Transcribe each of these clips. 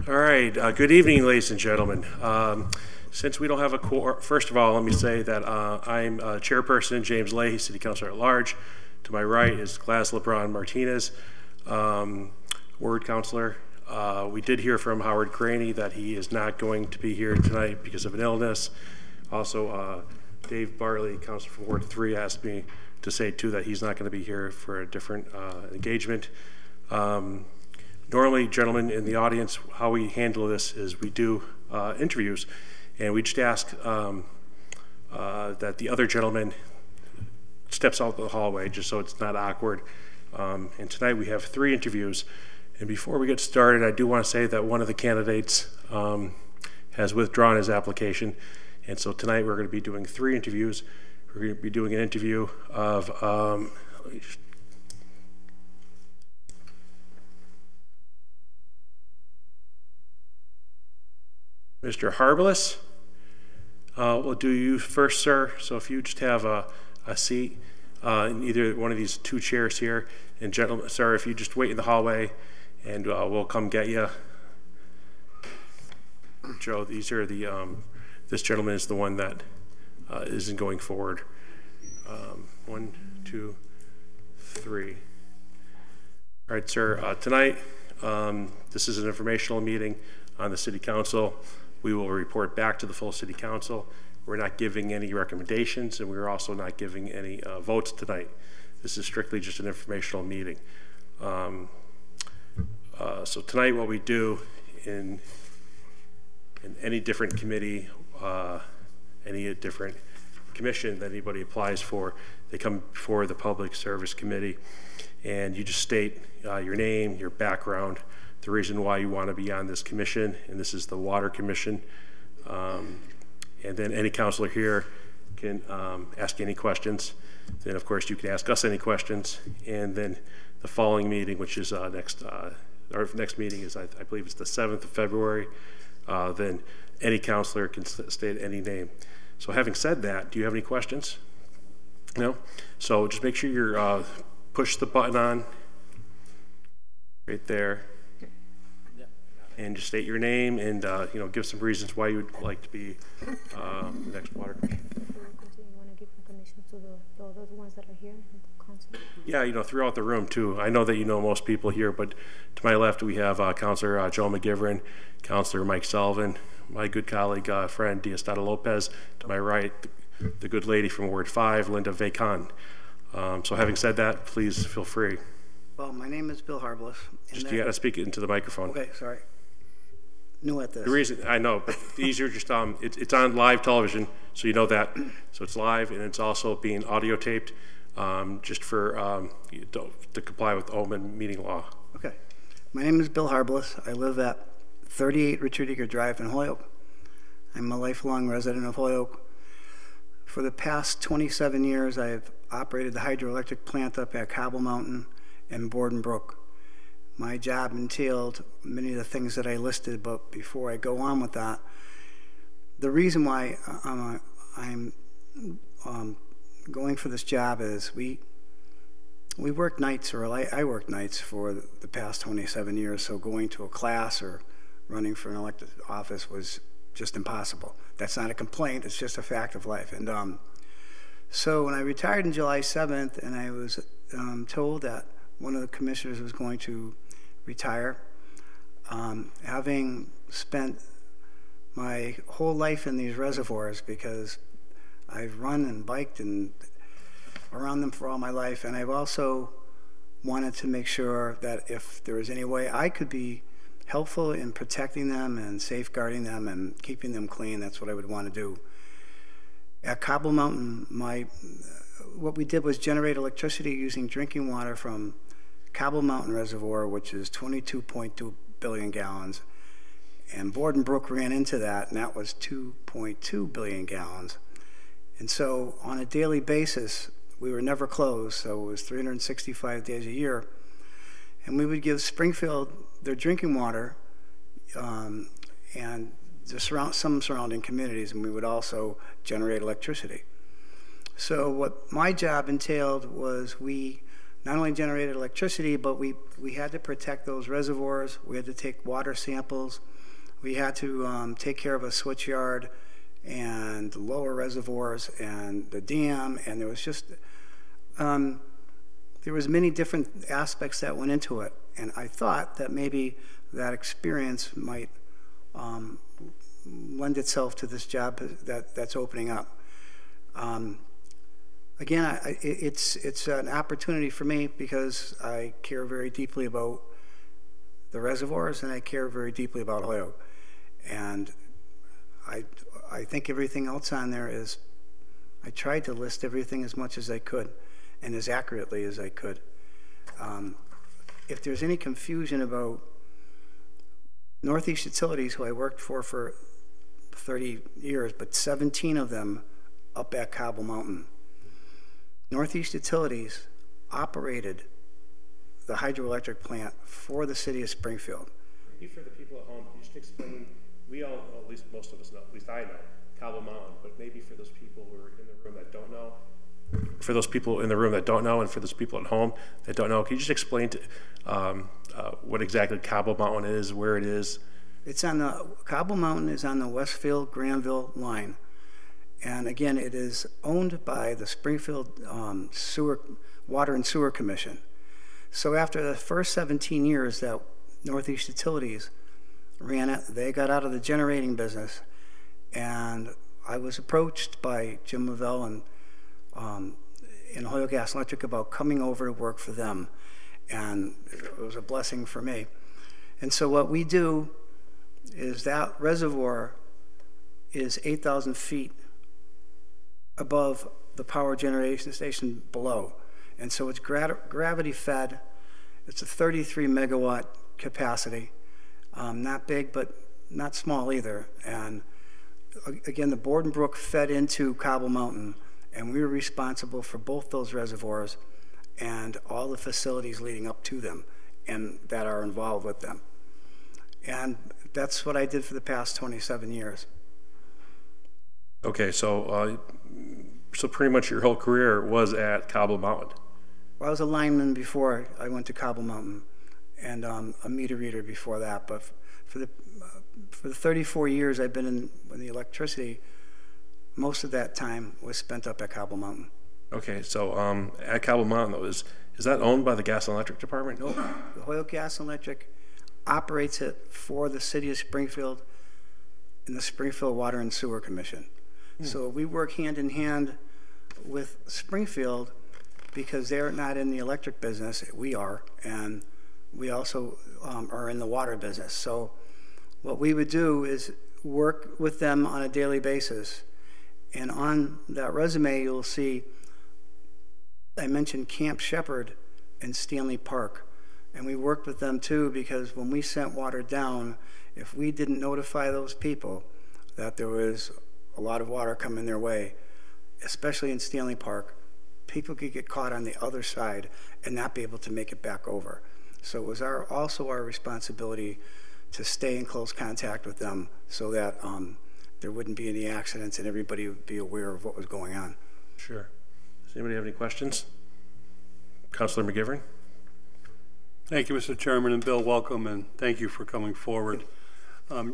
All right, good evening, ladies and gentlemen. Since we don't have a quorum, first of all, let me say that I'm Chairperson James Leahy, City Councilor at Large. To my right is Class Lebron-Martinez, Ward Councilor. We did hear from Howard Graney that he is not going to be here tonight because of an illness. Also, Dave Bartley, Councilor for Ward 3, asked me to say too that he's not going to be here for a different engagement. Normally, gentlemen in the audience, how we handle this is we do interviews, and we just ask that the other gentleman steps out the hallway just so it's not awkward. And tonight we have 3 interviews. And before we get started, I do want to say that one of the candidates has withdrawn his application. And so tonight we're going to be doing 3 interviews. We're going to be doing an interview of Mr. Harbless. We'll do you first, sir. So if you just have a seat in either one of these 2 chairs here. And gentlemen, sir, if you just wait in the hallway and we'll come get you. Joe, these are the, this gentleman is the one that isn't going forward. 1, 2, 3. All right, sir, tonight, this is an informational meeting on the City Council. We will report back to the full City Council. We're not giving any recommendations, and we're also not giving any votes tonight. This is strictly just an informational meeting. So tonight what we do in any different committee, any different commission that anybody applies for, they come before the Public Service Committee, and you just state your name, your background, the reason why you want to be on this commission, and this is the Water Commission. And then any counselor here can ask any questions. Then of course you can ask us any questions. And then the following meeting, which is our next meeting is, I believe it's the 7th of February, then any counselor can state any name. So having said that, do you have any questions? No? So just make sure you're push the button on right there. And just state your name and you know, give some reasons why you would like to be the next Water Commission. You want to give recognition to the other ones that are here in the council? Yeah, you know, throughout the room too. I know that you know most people here, but to my left we have Councilor Joe McGivern, Councilor Mike Sullivan, my good colleague friend Diosdado Lopez. To my right, the good lady from Ward 5, Linda Vacon. So having said that, please feel free. Well, my name is Bill Harbless. Just you got to speak it into the microphone. Okay, sorry. New at this. The reason I know, but these are just it's on live television, so you know that. So it's live, and it's also being audio taped, just for to comply with open meeting law. Okay, my name is Bill Harbless. I live at 38 Richard Eager Drive in Holyoke. I'm a lifelong resident of Holyoke. For the past 27 years, I've operated the hydroelectric plant up at Cobble Mountain and Borden Brook. My job entailed many of the things that I listed, but before I go on with that, the reason why I'm going for this job is we work nights, or I worked nights for the past 27 years, so going to a class or running for an elected office was just impossible. That's not a complaint, it's just a fact of life. And so when I retired on July 7th, and I was told that one of the commissioners was going to retire, having spent my whole life in these reservoirs, because I've run and biked and around them for all my life, and I've also wanted to make sure that if there was any way I could be helpful in protecting them and safeguarding them and keeping them clean, that's what I would want to do. At Cobble Mountain, what we did was generate electricity using drinking water from Cobble Mountain Reservoir, which is 22.2 billion gallons, and Borden Brook ran into that, and that was 2.2 billion gallons. And so on a daily basis, we were never closed, so it was 365 days a year, and we would give Springfield their drinking water and some surrounding communities, and we would also generate electricity. So what my job entailed was we not only generated electricity, but we had to protect those reservoirs. We had to take water samples. We had to take care of a switch yard and lower reservoirs and the dam, and there was just there was many different aspects that went into it, and I thought that maybe that experience might lend itself to this job that's opening up. Again, it's an opportunity for me because I care very deeply about the reservoirs and I care very deeply about Holyoke. And I think everything else on there is, I tried to list everything as much as I could and as accurately as I could. If there's any confusion about Northeast Utilities, who I worked for 30 years, but 17 of them up at Cobble Mountain. Northeast Utilities operated the hydroelectric plant for the city of Springfield. Maybe for the people at home, can you just explain, we all, at least most of us know, at least I know, Cobble Mountain, but maybe for those people who are in the room that don't know, for those people in the room that don't know and for those people at home that don't know, can you just explain to, what exactly Cobble Mountain is, where it is? It's on the, Cobble Mountain is on the Westfield-Granville line. And again, it is owned by the Springfield Water and Sewer Commission. So after the first 17 years that Northeast Utilities ran it, they got out of the generating business. And I was approached by Jim Lavelle and in Holyoke Gas and Electric about coming over to work for them. And it was a blessing for me. And so what we do is that reservoir is 8,000 feet above the power generation station below. And so it's gravity fed. It's a 33 megawatt capacity. Not big, but not small either. And again, the Borden Brook fed into Cobble Mountain, and we were responsible for both those reservoirs and all the facilities leading up to them and that are involved with them. And that's what I did for the past 27 years. Okay, so so pretty much your whole career was at Cobble Mountain. Well, I was a lineman before I went to Cobble Mountain, and a meter reader before that. But for the 34 years I've been in the electricity, most of that time was spent up at Cobble Mountain. Okay, so at Cobble Mountain, though, is that owned by the Gas and Electric Department? No, the Holyoke Gas and Electric operates it for the city of Springfield and the Springfield Water and Sewer Commission. So we work hand in hand with Springfield because they're not in the electric business, we are, and we also are in the water business. So what we would do is work with them on a daily basis. And on that resume, you'll see I mentioned Camp Shepherd and Stanley Park. And we worked with them too because when we sent water down, if we didn't notify those people that there was a lot of water coming their way, especially in Stanley Park, people could get caught on the other side and not be able to make it back over. So it was also our responsibility to stay in close contact with them so that there wouldn't be any accidents and everybody would be aware of what was going on. Sure. Does anybody have any questions? Councilor McGivern? Thank you, Mr. Chairman, and Bill, welcome, and thank you for coming forward.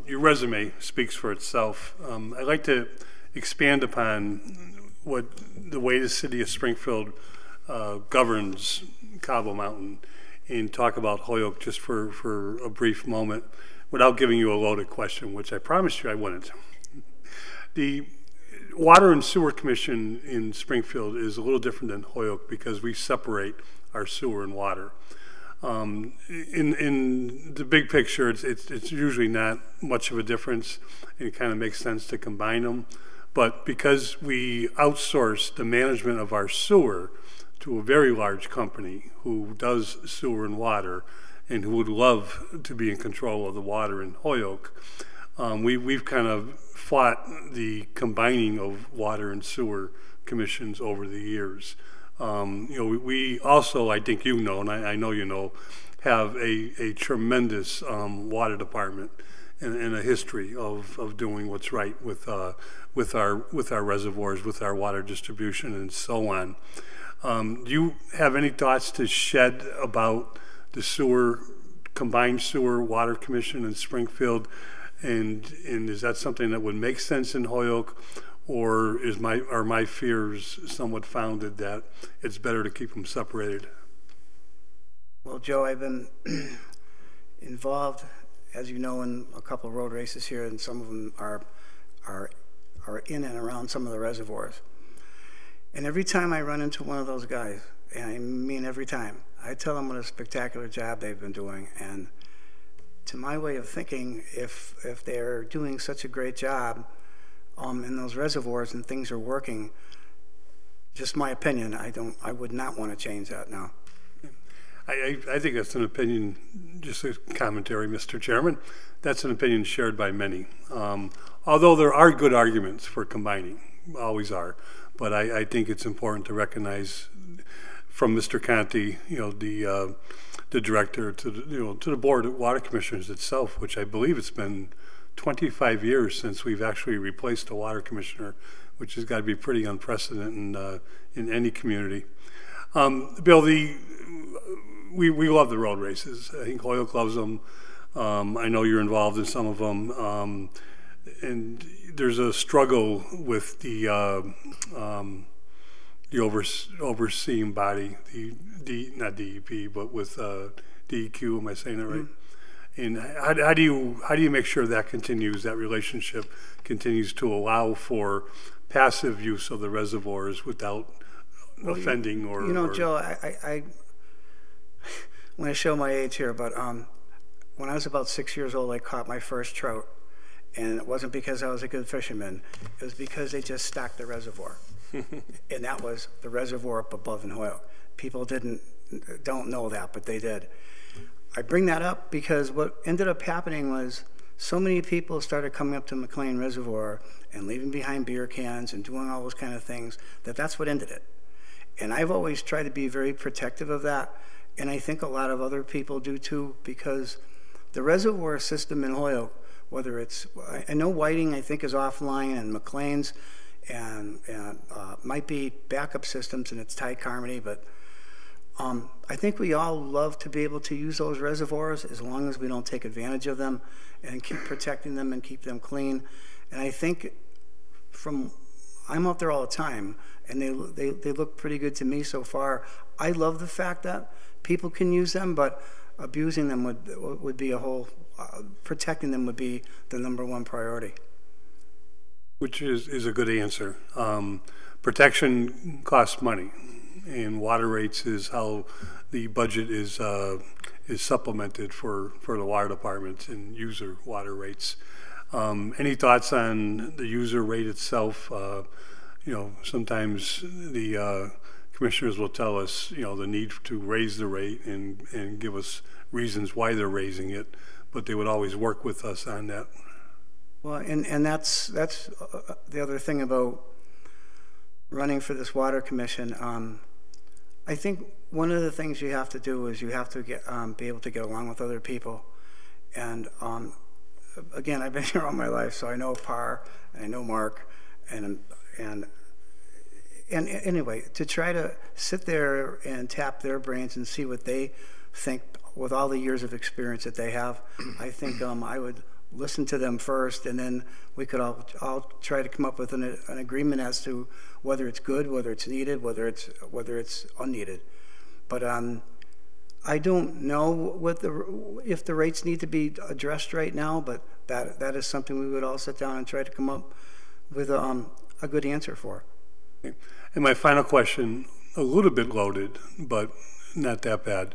Your resume speaks for itself. I'd like to expand upon the way the city of Springfield governs Cobble Mountain and talk about Holyoke just for a brief moment without giving you a loaded question, which I promised you I wouldn't. The Water and Sewer Commission in Springfield is a little different than Holyoke because we separate our sewer and water. In the big picture, it's usually not much of a difference. It kind of makes sense to combine them. But because we outsource the management of our sewer to a very large company who does sewer and water and who would love to be in control of the water in Holyoke, we've kind of fought the combining of water and sewer commissions over the years. You know, we also, I think you know, and I know you know, have a tremendous water department and a history of doing what's right with our reservoirs, with our water distribution, and so on. Do you have any thoughts to shed about the combined sewer water commission in Springfield And is that something that would make sense in Holyoke, or are my fears somewhat founded that it's better to keep them separated? Well, Joe, I've been involved, as you know, in a couple of road races here, and some of them are in and around some of the reservoirs. And every time I run into one of those guys, and I mean every time, I tell them what a spectacular job they've been doing. And to my way of thinking, if they're doing such a great job in those reservoirs and things are working, just my opinion, I would not want to change that now. I think that's an opinion, just a commentary, Mr. Chairman. That's an opinion shared by many. Although there are good arguments for combining, always are. But I think it's important to recognize from Mr. Conti, the director, to the board of water commissioners itself, which I believe it's been 25 years since we've actually replaced a water commissioner, which has got to be pretty unprecedented in any community. Bill, we love the road races. I think Holyoke loves them. I know you're involved in some of them. And there's a struggle with the overseeing body, not DEP, but with DEQ. Am I saying that right? And how do you make sure that continues? That relationship continues to allow for passive use of the reservoirs without offending or. Joe, I want to show my age here, but when I was about 6 years old, I caught my first trout. And it wasn't because I was a good fisherman. It was because they just stacked the reservoir. And that was the reservoir up above in Holyoke. People don't know that, but they did. I bring that up because what ended up happening was so many people started coming up to McLean Reservoir and leaving behind beer cans and doing all those kind of things, that's what ended it. And I've always tried to be very protective of that. And I think a lot of other people do too, because the reservoir system in Holyoke, whether it's, I know Whiting I think is offline, and McLean's, and might be backup systems, and it's Ty Carmody, but I think we all love to be able to use those reservoirs as long as we don't take advantage of them and keep protecting them and keep them clean. And I think I'm out there all the time, and they look pretty good to me so far. I love the fact that people can use them, but abusing them would be protecting them would be the #1 priority. Which is a good answer. Protection costs money, and water rates is how the budget is supplemented for the water department and user water rates. Any thoughts on the user rate itself? Sometimes the commissioners will tell us, the need to raise the rate and give us reasons why they're raising it, but they would always work with us on that. Well, and that's the other thing about running for this water commission. I think one of the things you have to do is you have to be able to get along with other people. And again, I've been here all my life, so I know Parr, and I know Mark, and anyway, to try to sit there and tap their brains and see what they think with all the years of experience that they have, I think I would listen to them first, and then we could all try to come up with an agreement as to whether it's good, whether it's needed, whether it's unneeded. But I don't know if the rates need to be addressed right now, but that is something we would all sit down and try to come up with a good answer for. And my final question, a little bit loaded, but not that bad.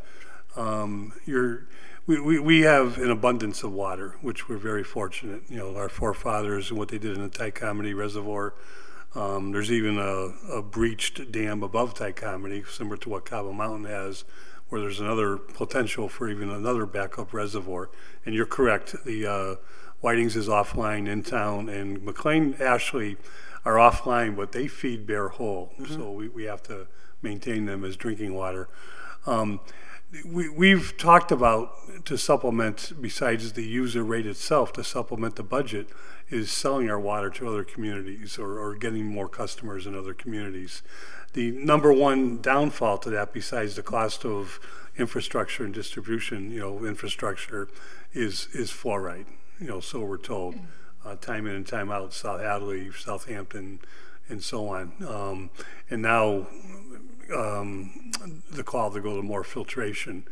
We have an abundance of water, which we're very fortunate. Our forefathers and what they did in the Ty Carmody Reservoir. There's even a breached dam above Ty Carmody, similar to what Cabo Mountain has, where there's another potential for even another backup reservoir. And you're correct, the Whiting's is offline in town, and McLean, Ashley are offline, but they feed Bear Hole, so we have to maintain them as drinking water. We've talked about, to supplement, besides the user rate itself, to supplement the budget, is selling our water to other communities or getting more customers in other communities. The #1 downfall to that, besides the cost of infrastructure and distribution, infrastructure, is fluoride. so we're told, time in and time out, South Hadley, Southampton, and so on. And now the call to go to more filtration.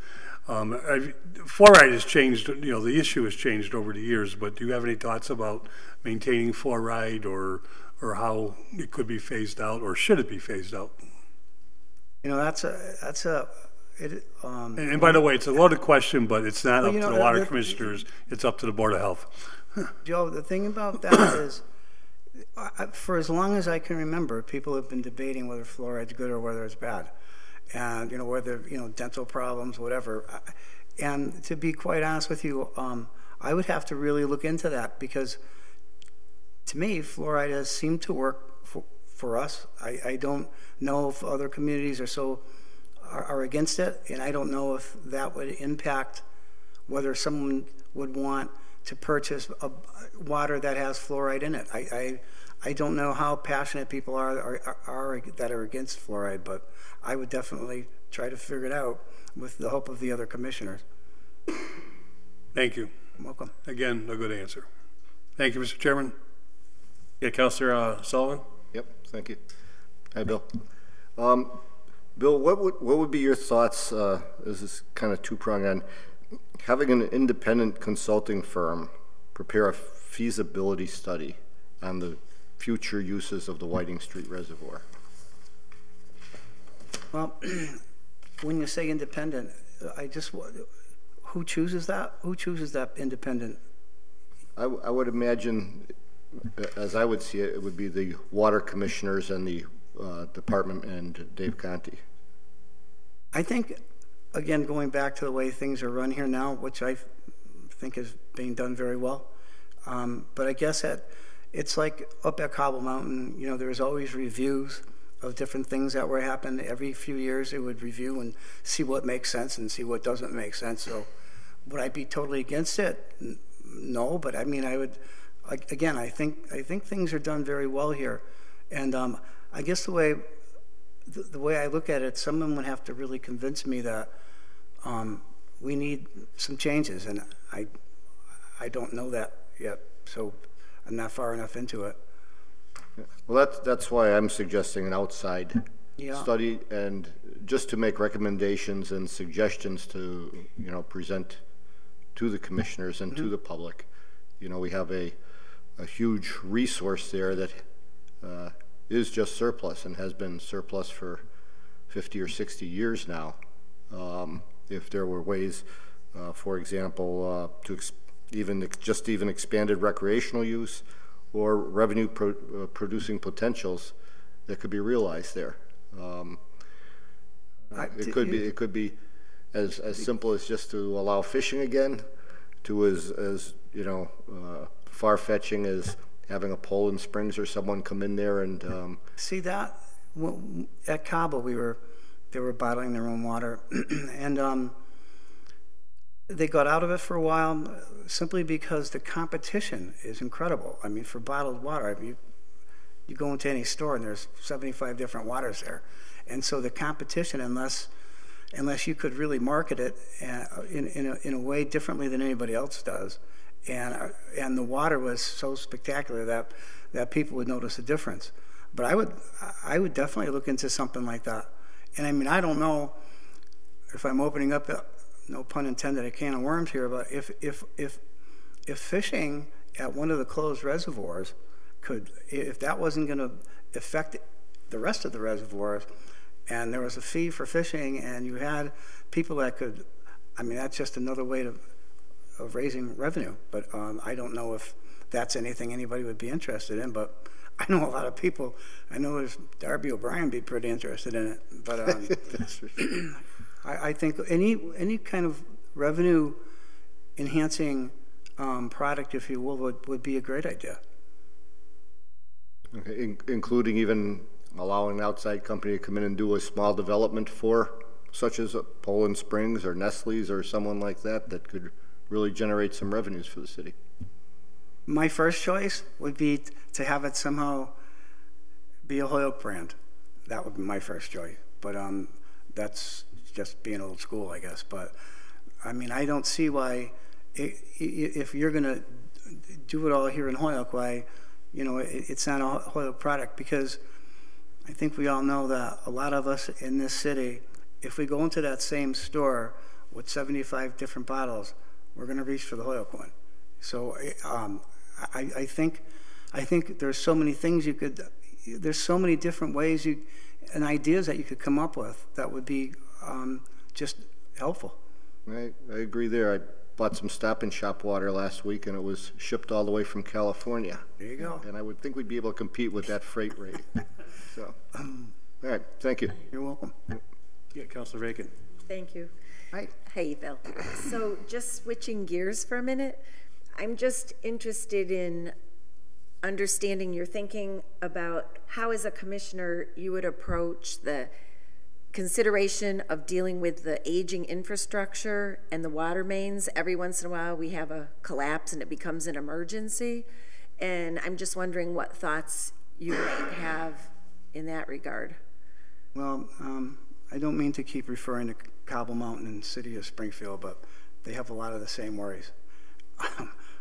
Fluoride has changed, the issue has changed over the years, but do you have any thoughts about maintaining fluoride or how it could be phased out, or should it be phased out? And by the way, it's a loaded question, but it's not up to the water commissioners, it's up to the Board of Health. Joe, the thing about that is, for as long as I can remember, people have been debating whether fluoride's good or whether it's bad. And, whether, dental problems, whatever. And to be quite honest with you, I would have to really look into that, because to me, fluoride has seemed to work for us. I don't know if other communities are against it, and I don't know if that would impact whether someone would want to purchase water that has fluoride in it. I don't know how passionate people are that are against fluoride, but I would definitely try to figure it out with the help of the other commissioners. Thank you. You're welcome. Again, a good answer. Thank you, Mr. Chairman. Yeah, Councilor Sullivan. Yep, thank you. Hi, Bill. Bill, what would be your thoughts? This is kind of two-pronged on having an independent consulting firm prepare a feasibility study on the future uses of the Whiting Street Reservoir. Well, when you say independent, who chooses that? Who chooses that independent? I would imagine, as I would see it, it would be the water commissioners and the department and Dave Conti. I think, again, going back to the way things are run here now, which I think is being done very well, but I guess it's like up at Cobble Mountain, there's always reviews of different things that were happening. Every few years it would review and see what makes sense and see what doesn't make sense. So would I be totally against it? No, but I mean, I would, again, I think things are done very well here. And I guess the way I look at it, someone would have to really convince me that we need some changes, and I don't know that yet, so I'm not far enough into it. Well, that's why I'm suggesting an outside study, and just to make recommendations and suggestions to present to the commissioners and to the public. We have a huge resource there that is just surplus and has been surplus for 50 or 60 years now. If there were ways, for example, to even expanded recreational use or revenue producing potentials that could be realized there. It could be as simple as just to allow fishing again, to as far-fetching as having a Poland Springs or someone come in there and see that at Cabo they were bottling their own water and they got out of it for a while simply because the competition is incredible. I mean, for bottled water, I mean, you go into any store and there's 75 different waters there, and so the competition, unless you could really market it in a way differently than anybody else does, and the water was so spectacular that people would notice a difference. But I would definitely look into something like that. And I mean, I don't know if I'm opening up no pun intended, a can of worms here, but if fishing at one of the closed reservoirs if that wasn't going to affect the rest of the reservoirs, and there was a fee for fishing, and you had people that could, I mean, that's just another way of raising revenue. But I don't know if that's anything anybody would be interested in, but I know a lot of people. I know there's Darby O'Brien be pretty interested in it, but I think any kind of revenue enhancing product, if you will, would be a great idea. Okay, including even allowing an outside company to come in and do a small development such as Poland Springs or Nestle's or someone like that could really generate some revenues for the city. My first choice would be to have it somehow be a Holyoke brand. That would be my first choice. But that's just being old school, I guess. But I mean, I don't see why if you're going to do it all here in Holyoke, why, you know, it's not a Holyoke product, because I think we all know that a lot of us in this city, if we go into that same store with 75 different bottles, we're going to reach for the Holyoke one. So I think there's so many things you could, there's so many different ways and ideas that you could come up with that would be just helpful. I agree there. I bought some Stop and Shop water last week, and it was shipped all the way from California. There you go. And I would think we'd be able to compete with that freight rate. So, all right, thank you. You're welcome. Yeah, Councilor Bacon. Thank you. Hi. Hey, Bill. So just switching gears for a minute, I'm just interested in understanding your thinking about how, as a commissioner, you would approach the consideration of dealing with the aging infrastructure and the water mains. Every once in a while we have a collapse and it becomes an emergency. And I'm just wondering what thoughts you might have in that regard. Well, I don't mean to keep referring to Cobble Mountain and the city of Springfield, but they have a lot of the same worries.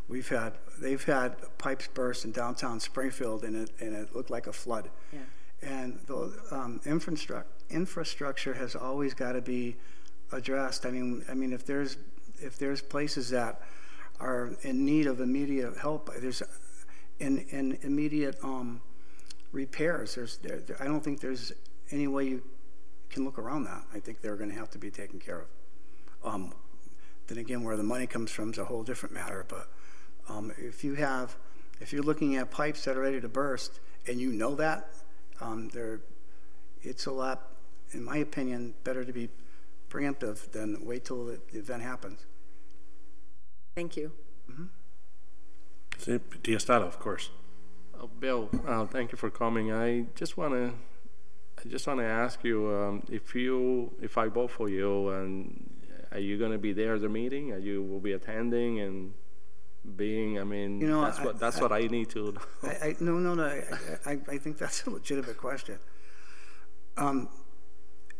They've had pipes burst in downtown Springfield, and it looked like a flood. Yeah. And the infrastructure has always got to be addressed. I mean, if there's places that are in need of immediate help, there's in immediate repairs. I don't think there's any way you can look around that. I think they're going to have to be taken care of. Then again, where the money comes from is a whole different matter. But if you're looking at pipes that are ready to burst, and you know that, it's a lot, in my opinion, better to be preemptive than wait till the event happens. Thank you. Mm-hmm. Diosdado, of course. Bill, thank you for coming. I just want to ask you if I vote for you, and are you going to be there at the meeting? Are you will be attending and being? I mean, you know, that's what I need to. No. I think that's a legitimate question.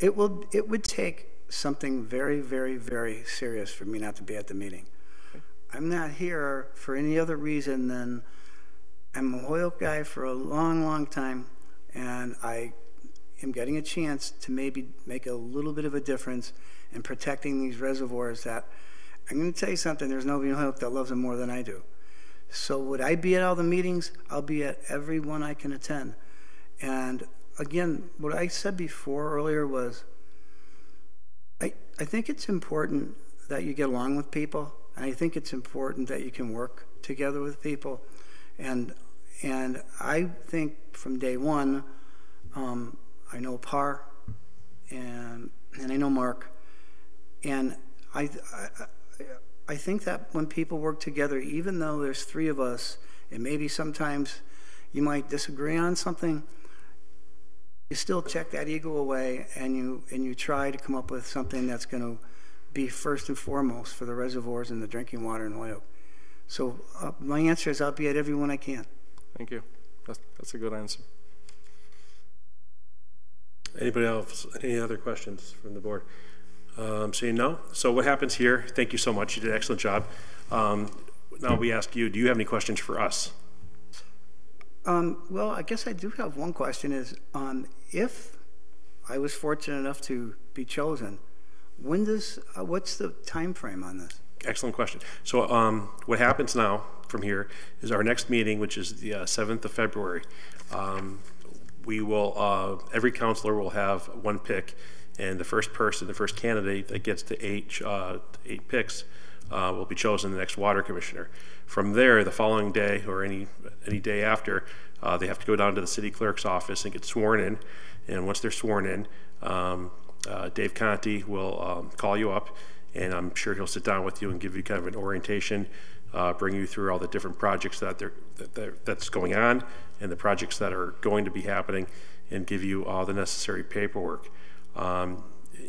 It would take something very, very, very serious for me not to be at the meeting. I'm not here for any other reason than I'm a Holyoke guy for a long, long time, and I am getting a chance to maybe make a little bit of a difference in protecting these reservoirs that, I'm going to tell you something, there's nobody in Holyoke that loves them more than I do. So would I be at all the meetings? I'll be at every one I can attend. And again, what I said before earlier was, I think it's important that you get along with people, and I think it's important that you can work together with people. And I think from day one, I know Par, and I know Mark, and I think that when people work together, even though there's three of us, and maybe sometimes you might disagree on something, you still check that ego away, and you try to come up with something that's going to be first and foremost for the reservoirs and the drinking water in Holyoke. So my answer is I'll be at every one I can. Thank you. That's a good answer. Anybody else? Any other questions from the board? Seeing no. So what happens here? Thank you so much. You did an excellent job. Now we ask you, do you have any questions for us? Well, I guess I do have one question is, if I was fortunate enough to be chosen, what's the time frame on this? Excellent question. So what happens now from here is our next meeting, which is the 7th of February. We will, every counselor will have one pick, and the first candidate that gets to eight picks will be chosen the next water commissioner. From there, the following day or any day after, they have to go down to the city clerk's office and get sworn in. And once they're sworn in, Dave Conti will call you up, and I'm sure he'll sit down with you and give you kind of an orientation, bring you through all the different projects that's going on and the projects that are going to be happening, and give you all the necessary paperwork. And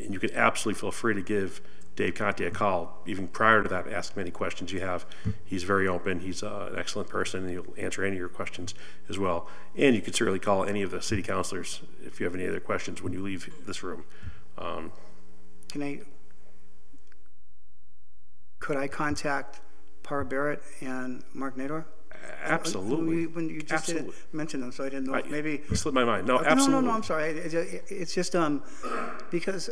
you can absolutely feel free to give Dave Conti a call, even prior to that. Ask him any questions you have. He's very open. He's an excellent person, and he'll answer any of your questions as well. And you can certainly call any of the city councilors if you have any other questions when you leave this room. Could I contact Par Barrett and Mark Nador? Absolutely. When you just Absolutely. didn't mention them, so I didn't know. Maybe it slipped my mind. No, absolutely. No, I'm sorry. It's just because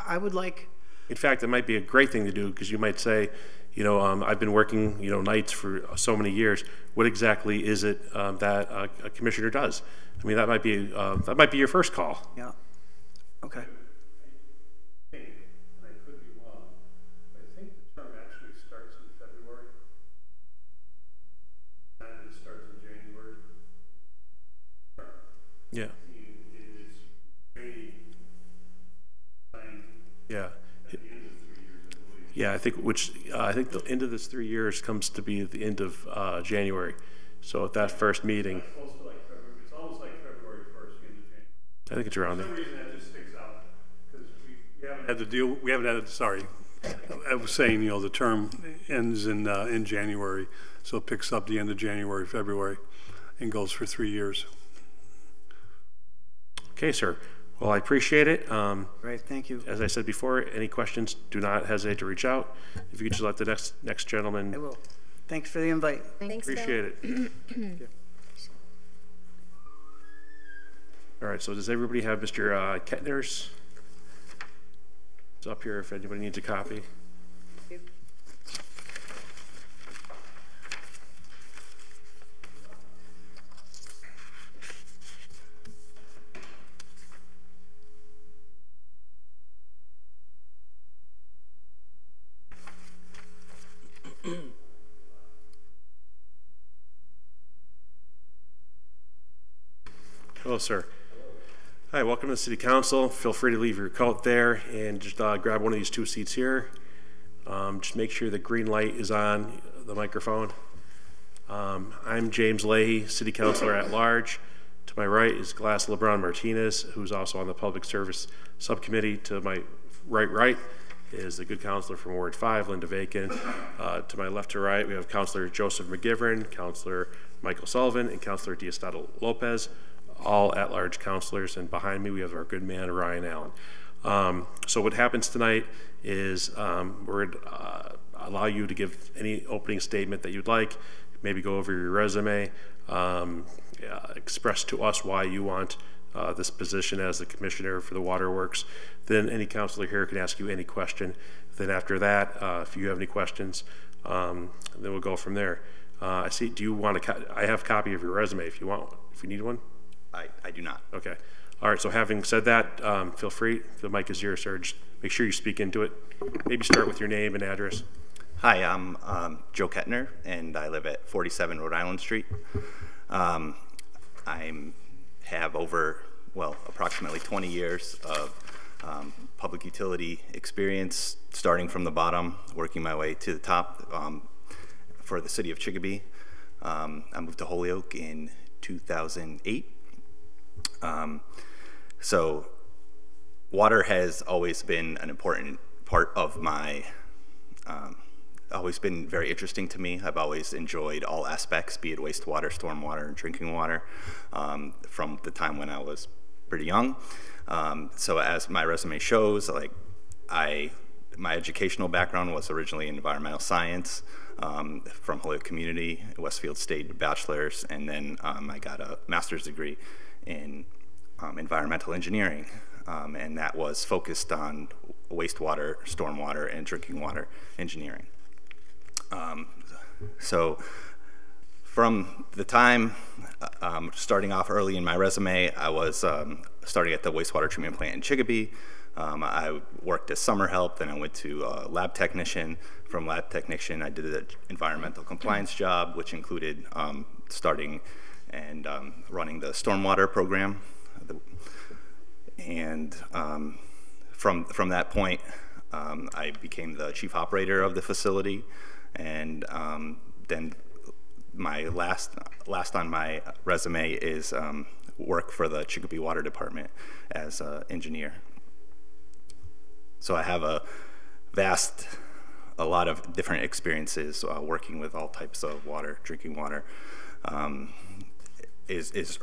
I would like. In fact, it might be a great thing to do because you might say, you know, I've been working, you know, nights for so many years. What exactly is it that a commissioner does? I mean, that might be your first call. Yeah. Okay. Yeah. Yeah. Yeah, I think the end of this 3 years comes to be at the end of January. So at that first meeting, It's almost like February 1st, the end of January. I think it's around there. For some reason that just sticks out because we haven't had to deal. We haven't had. Sorry, I was saying, you know, the term ends in January, so it picks up the end of January, February, and goes for 3 years. Okay, sir. Well, I appreciate it. Great, thank you. As I said before, any questions, do not hesitate to reach out. If you could just let the next gentleman. I will. Thanks for the invite. Thanks, Appreciate it. Yeah. All right, so does everybody have Mr. Kettner's? It's up here if anybody needs a copy. Hello, sir. Hi, welcome to the City Council. Feel free to leave your coat there and just grab one of these 2 seats here. Just make sure the green light is on the microphone. I'm James Leahy, City Councilor at Large. To my right is Glass Lebron-Martinez, who's also on the Public Service Subcommittee. To my right is the good councilor from Ward 5, Linda Vacan. To my left to right, we have Councilor Joseph McGivern, Councilor Michael Sullivan, and Councilor Diosdado Lopez, all at-large councilors, and behind me we have our good man Ryan Allen. So what happens tonight is we're going to allow you to give any opening statement that you'd like, maybe go over your resume, express to us why you want this position as the commissioner for the waterworks. Then any councilor here can ask you any question. Then after that, if you have any questions, then we'll go from there. I see. Do you want I have a copy of your resume if you want, if you need one. I do not. Okay. All right. So having said that, feel free. The mic is yours, sir. Just make sure you speak into it. Maybe start with your name and address. Hi, I'm Joe Kettner, and I live at 47 Rhode Island Street. I have approximately 20 years of public utility experience, starting from the bottom, working my way to the top for the city of Chicopee. I moved to Holyoke in 2008. So water has always been an important part of my, always been very interesting to me. I've always enjoyed all aspects, be it wastewater, stormwater, and drinking water, from the time when I was pretty young. So as my resume shows, like my educational background was originally in environmental science, from Holyoke Community, Westfield State bachelor's, and then I got a master's degree in environmental engineering, and that was focused on wastewater, stormwater, and drinking water engineering. So from the time, starting off early in my resume, I was starting at the wastewater treatment plant in Chicopee. I worked as summer help, then I went to lab technician. From lab technician, I did an environmental compliance job, which included starting and running the stormwater program. And from that point, I became the chief operator of the facility. And then my last on my resume is work for the Chicopee Water Department as an engineer. So I have a lot of different experiences working with all types of water. Drinking water is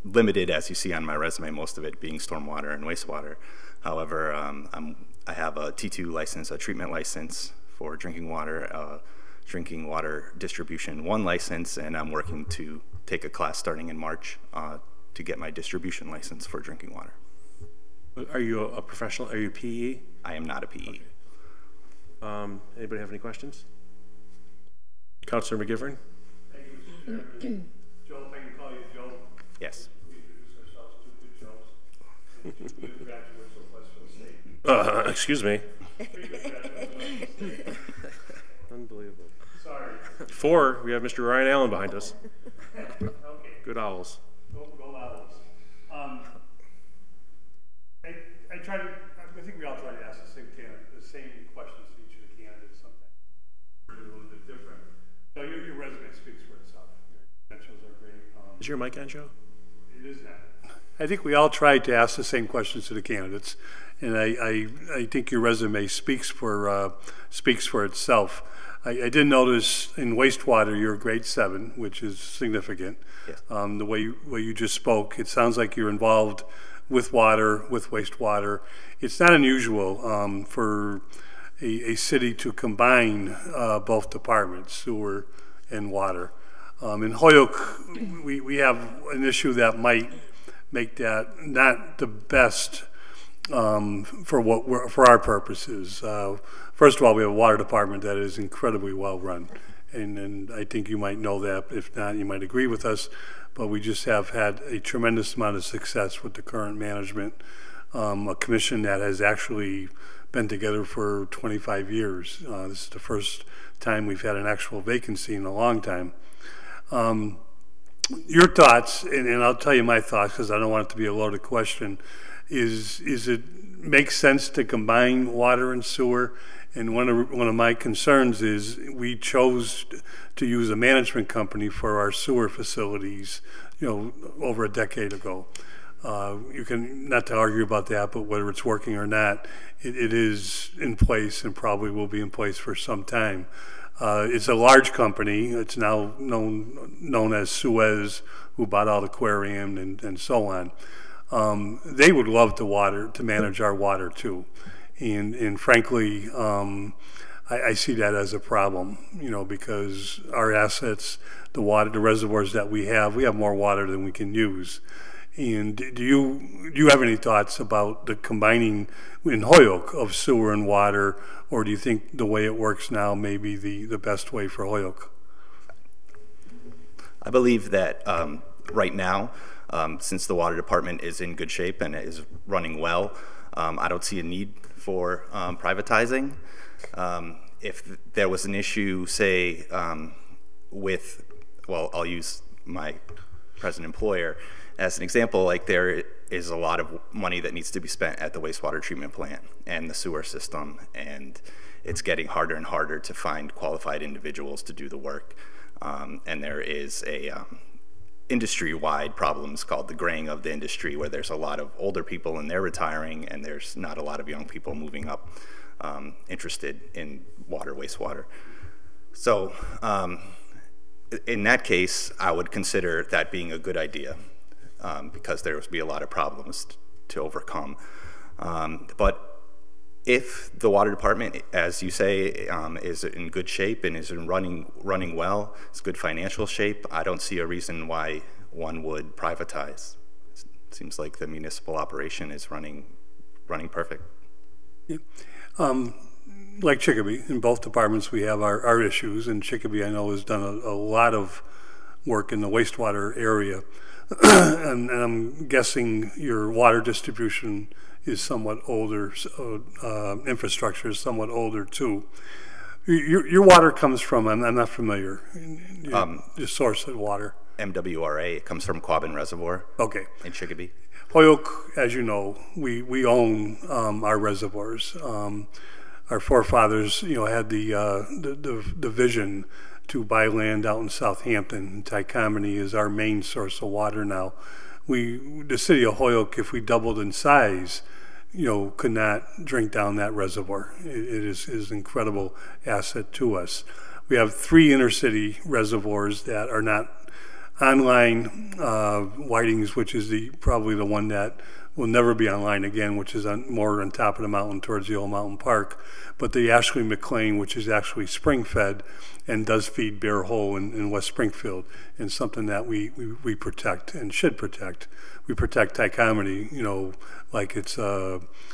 limited, as you see on my resume, most of it being stormwater and wastewater. However, I have a T2 license, a treatment license for drinking water distribution 1 license, and I'm working to take a class starting in March to get my distribution license for drinking water. Are you a professional? Are you a PE? I am not a PE. Okay. Anybody have any questions? Councilor McGivern? Thank you, Mr. Chairman. Joe, if I can call you Joe. Yes. We introduce ourselves to good Joes. And two good graduates of Westfield State. Excuse me. 3 good graduates of Westfield State. Unbelievable. Sorry. 4, we have Mr. Ryan Allen behind us. Okay. Good Owls. Go Owls. I think we all try to ask the same questions to each of the candidates. Sometimes a little bit different. So your resume speaks for itself. Your credentials are great. Is your mic on, Joe? It is now. I think we all tried to ask the same questions to the candidates, and I think your resume speaks for itself. I did notice in wastewater you're a grade 7, which is significant. Yes. The way you just spoke, it sounds like you're involved with water, with wastewater. It's not unusual for a city to combine both departments, sewer and water. In Holyoke, we have an issue that might make that not the best for our purposes. First of all, we have a water department that is incredibly well run, and I think you might know that. If not, you might agree with us. But we just have had a tremendous amount of success with the current management, a commission that has actually been together for 25 years. This is the first time we've had an actual vacancy in a long time. Your thoughts, and I'll tell you my thoughts because I don't want it to be a loaded question, is it makes sense to combine water and sewer? And one of my concerns is we chose to use a management company for our sewer facilities, over a decade ago. You can, not to argue about that, but whether it's working or not, it is in place and probably will be in place for some time. It's a large company. It's now known as Suez, who bought out Aquarium and so on. They would love to manage our water too. And frankly, I see that as a problem, because our assets, the reservoirs that we have more water than we can use. And do you have any thoughts about the combining in Holyoke of sewer and water, or do you think the way it works now may be the best way for Holyoke? I believe that right now, since the water department is in good shape and is running well, I don't see a need for privatizing. If there was an issue, say, I'll use my present employer as an example, like there is a lot of money that needs to be spent at the wastewater treatment plant and the sewer system, and it's getting harder and harder to find qualified individuals to do the work. And there is a industry-wide problems called the graying of the industry, where there's a lot of older people and they're retiring, and there's not a lot of young people moving up interested in water, wastewater. So in that case, I would consider that being a good idea because there would be a lot of problems to overcome. But if the water department, as you say, is in good shape and is running well, it's good financial shape, I don't see a reason why one would privatize. It seems like the municipal operation is running perfect. Yeah. Like Chicopee, in both departments we have our issues, and Chicopee I know has done a lot of work in the wastewater area. and I'm guessing your water distribution is somewhat older, infrastructure is somewhat older too. Your water comes from, I'm not familiar, your source of water. MWRA, it comes from Quabbin Reservoir. Okay. In Chicopee. Holyoke, as you know, we own our reservoirs. Our forefathers, had the vision to buy land out in Southampton. Tycomany is our main source of water now. The city of Holyoke, if we doubled in size, could not drink down that reservoir. It is an incredible asset to us. We have 3 inner-city reservoirs that are not online. Whiting's, which is probably the one that will never be online again, which is more on top of the mountain towards the old mountain park. But the Ashley McLean, which is actually spring fed and does feed Bear Hole in West Springfield, and something that we protect and should protect. We protect Tycomedy, you know, like it's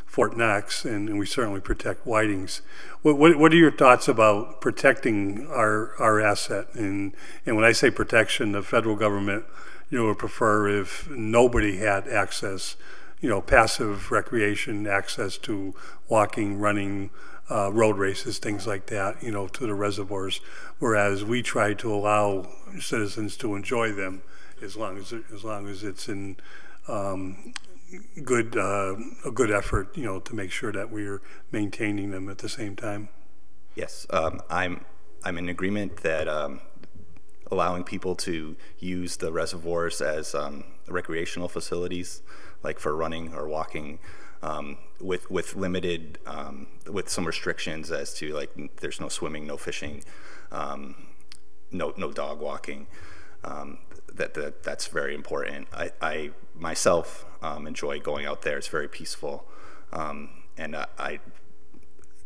Fort Knox, and we certainly protect Whitings. What are your thoughts about protecting our asset? And when I say protection, the federal government, you know, would prefer if nobody had access, you know, passive recreation, access to walking, running, road races, things like that, you know, to the reservoirs, whereas we try to allow citizens to enjoy them as long as it's in a good effort, you know, to make sure that we're maintaining them at the same time. Yes, I'm in agreement that allowing people to use the reservoirs as recreational facilities, like for running or walking, with limited, with some restrictions as to, like, there's no swimming, no fishing, no dog walking. That's very important. I myself enjoy going out there. It's very peaceful, and I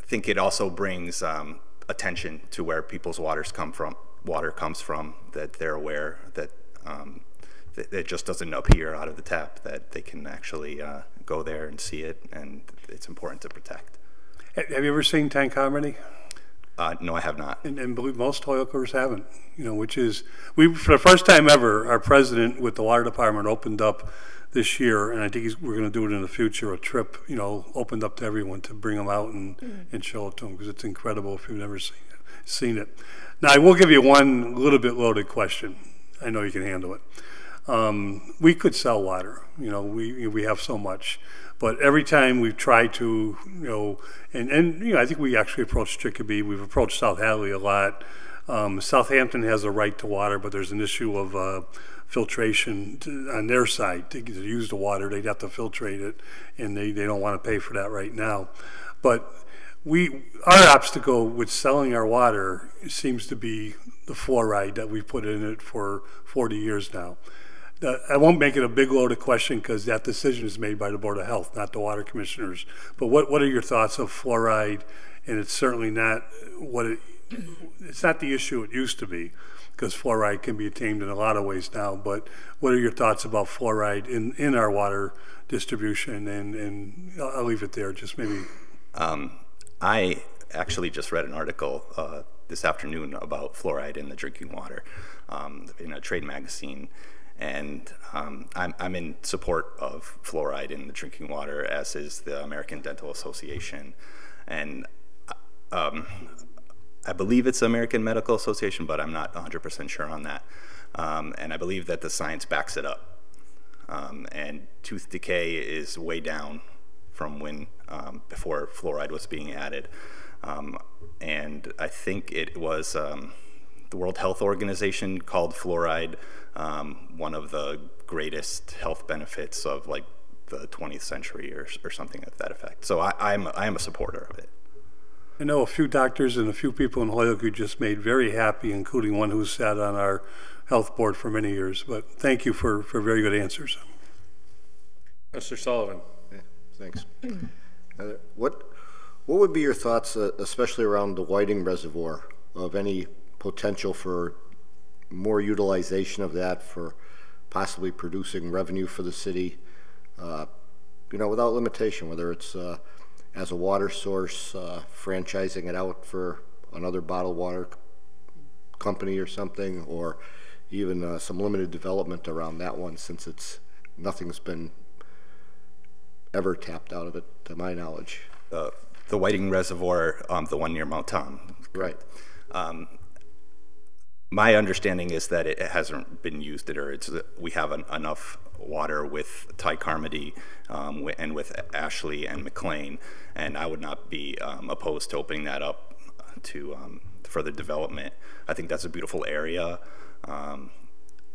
think it also brings attention to where people's water comes from, that they're aware that it just doesn't appear out of the tap, that they can actually go there and see it, and it's important to protect. Have you ever seen Tycomedy? No, I have not. And believe most Hoyokers haven't, you know, which is, for the first time ever, our president with the water department opened up this year, and I think we're going to do it in the future, a trip, you know, opened up to everyone to bring them out and show it to them, because it's incredible if you've never seen it. Now, I will give you one little bit loaded question. I know you can handle it. We could sell water, you know, we have so much, but every time we've tried to, you know, and you know, I think we actually approached Chicopee, we've approached South Hadley a lot. Southampton has a right to water, but there's an issue of filtration on their side. To use the water, they'd have to filtrate it, and they don't want to pay for that right now. But our obstacle with selling our water seems to be the fluoride that we've put in it for 40 years now. I won't make it a big loaded question, because that decision is made by the Board of Health, not the water commissioners. But what are your thoughts of fluoride? And it's certainly not it's not the issue it used to be, because fluoride can be attained in a lot of ways now. But what are your thoughts about fluoride in our water distribution? And I'll leave it there, just maybe. I actually just read an article this afternoon about fluoride in the drinking water in a trade magazine. And I'm in support of fluoride in the drinking water, as is the American Dental Association. And I believe it's the American Medical Association, but I'm not 100% sure on that. And I believe that the science backs it up. And tooth decay is way down from when before fluoride was being added. And I think it was the World Health Organization called fluoride one of the greatest health benefits of, like, the 20th century or something of that effect. So I am a supporter of it. I know a few doctors and a few people in Holyoke who just made very happy, including one who sat on our health board for many years. But thank you for very good answers. Mr. Sullivan. Yeah, thanks. What would be your thoughts, especially around the Whiting Reservoir, of any potential for more utilization of that for possibly producing revenue for the city, you know, without limitation, whether it's as a water source, franchising it out for another bottled water company or something, or even some limited development around that one, since nothing's been ever tapped out of it, to my knowledge. The Whiting Reservoir, the one near Mount Tom. Right. My understanding is that it hasn't been used, or we have enough water with Tycomedy and with Ashley and McLean, and I would not be opposed to opening that up to further development. I think that's a beautiful area,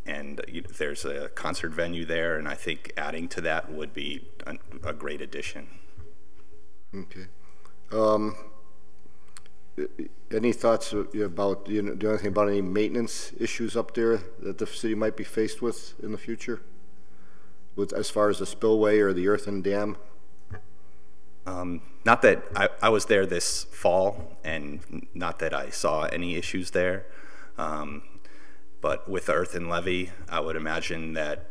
and there's a concert venue there, and I think adding to that would be a great addition. Okay. Any thoughts about, do you know anything about any maintenance issues up there that the city might be faced with in the future? with, as far as the spillway or the earthen dam? Not that I was there this fall, and not that I saw any issues there. But with the earthen levee, I would imagine that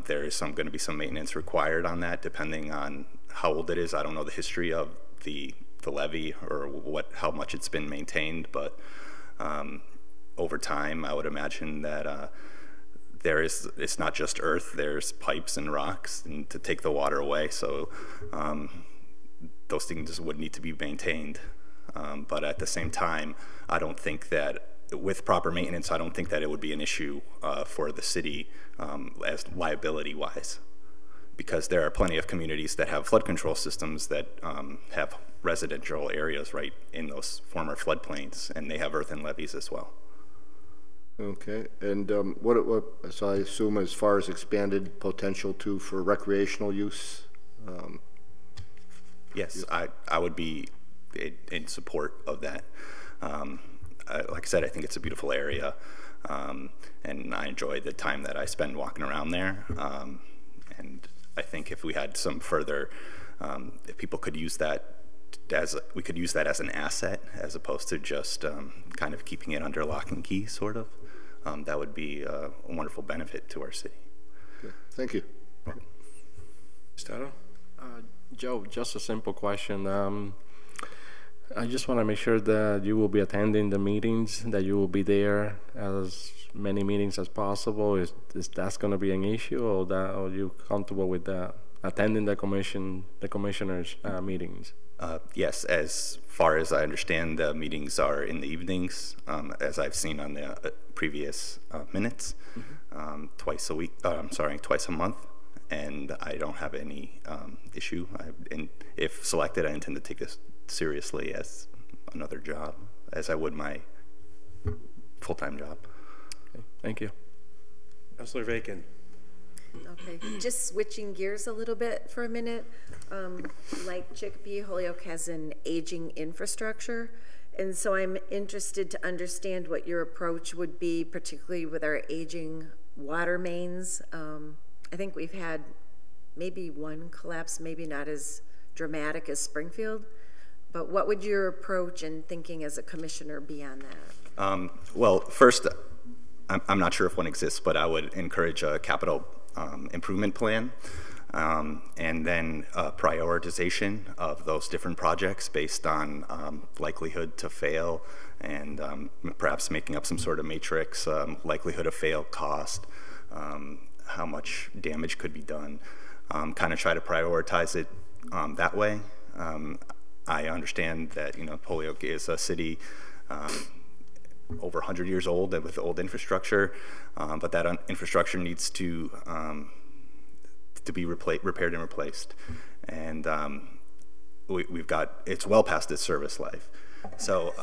there is going to be some maintenance required on that, depending on how old it is. I don't know the history of the levee or how much it's been maintained, but over time, I would imagine that it's not just earth. There's pipes and rocks to take the water away. So those things would need to be maintained. But at the same time, I don't think that with proper maintenance, I don't think that it would be an issue for the city as liability-wise, because there are plenty of communities that have flood control systems that have residential areas right in those former floodplains, and they have earthen levees as well. Okay, and so I assume as far as expanded potential too for recreational use? Yes, I would be in support of that. Like I said, I think it's a beautiful area, and I enjoy the time that I spend walking around there. And I think if we had some further, if people could use that we could use that as an asset as opposed to just kind of keeping it under lock and key, sort of. That would be a wonderful benefit to our city. Okay. Thank you. Stato? Joe, just a simple question. I just want to make sure that you will be attending the meetings, that you will be there as many meetings as possible. Is that going to be an issue, or are you comfortable with that, attending the commissioners' meetings? Yes, as far as I understand, the meetings are in the evenings, as I've seen on the previous minutes, twice a month, and I don't have any issue. And if selected, I intend to take this seriously as another job, as I would my full-time job. Okay. Thank you. Councilor Vacan. Okay, just switching gears a little bit for a minute. Like Chicopee, Holyoke has an aging infrastructure, and so I'm interested to understand what your approach would be, particularly with our aging water mains. I think we've had maybe one collapse, maybe not as dramatic as Springfield, but what would your approach and thinking as a commissioner be on that? Well, first, I'm not sure if one exists, but I would encourage a capital improvement plan, and then prioritization of those different projects based on likelihood to fail, and perhaps making up some sort of matrix, likelihood of fail, cost, how much damage could be done, kind of try to prioritize it that way. I understand that Holyoke is a city over 100 years old and with old infrastructure, but that infrastructure needs to be repaired and replaced, and it's well past its service life. So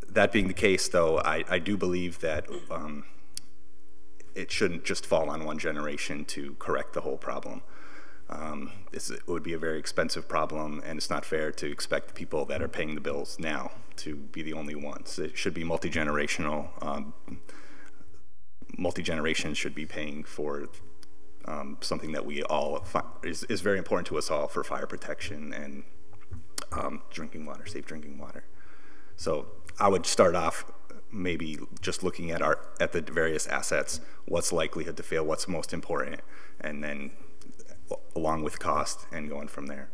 that being the case, though, I do believe that it shouldn't just fall on one generation to correct the whole problem. It would be a very expensive problem, and it's not fair to expect the people that are paying the bills now to be the only ones. It should be multi-generational. Multi-generations should be paying for something that we all is very important to us all, for fire protection and drinking water, safe drinking water. So I would start off maybe just looking at the various assets, what's likelihood to fail, what's most important, and then along with cost, and going from there.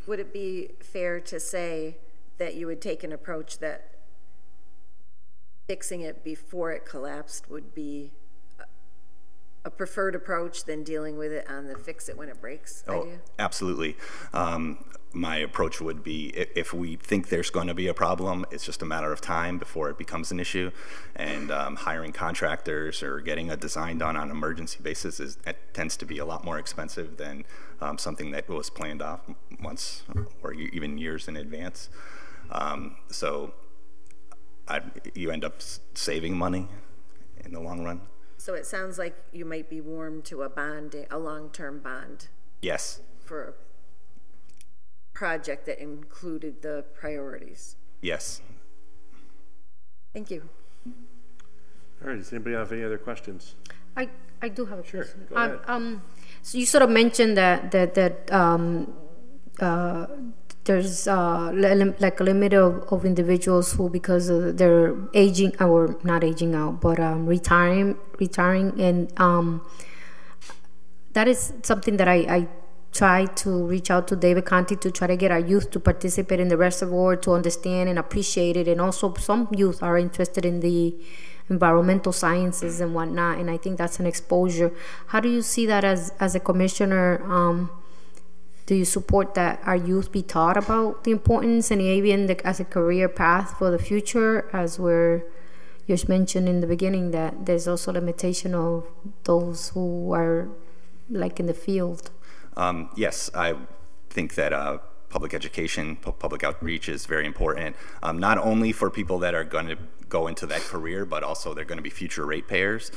Would it be fair to say that you would take an approach that fixing it before it collapsed would be a preferred approach than dealing with it on the fix it when it breaks idea? Absolutely. My approach would be, if we think there's going to be a problem, it's just a matter of time before it becomes an issue, and hiring contractors or getting a design done on an emergency basis tends to be a lot more expensive than something that was planned off months or even years in advance. So you end up saving money in the long run. So it sounds like you might be warm to a long-term bond. Yes. For a project that included the priorities. Yes. Thank you. All right, does anybody have any other questions? I do have a question. Go ahead. So you sort of mentioned that there's like a limit of individuals who, because of their aging, or not aging out, but retiring, and that is something that I try to reach out to David Conti to try to get our youth to participate in the reservoir, to understand and appreciate it. And also some youth are interested in the environmental sciences and whatnot, and I think that's an exposure. How do you see that as a commissioner? Do you support that our youth be taught about the importance and even as a career path for the future, as you mentioned in the beginning that there's also limitation of those who are like in the field? Yes, I think that public education, public outreach is very important, not only for people that are going to go into that career, but also they're going to be future ratepayers.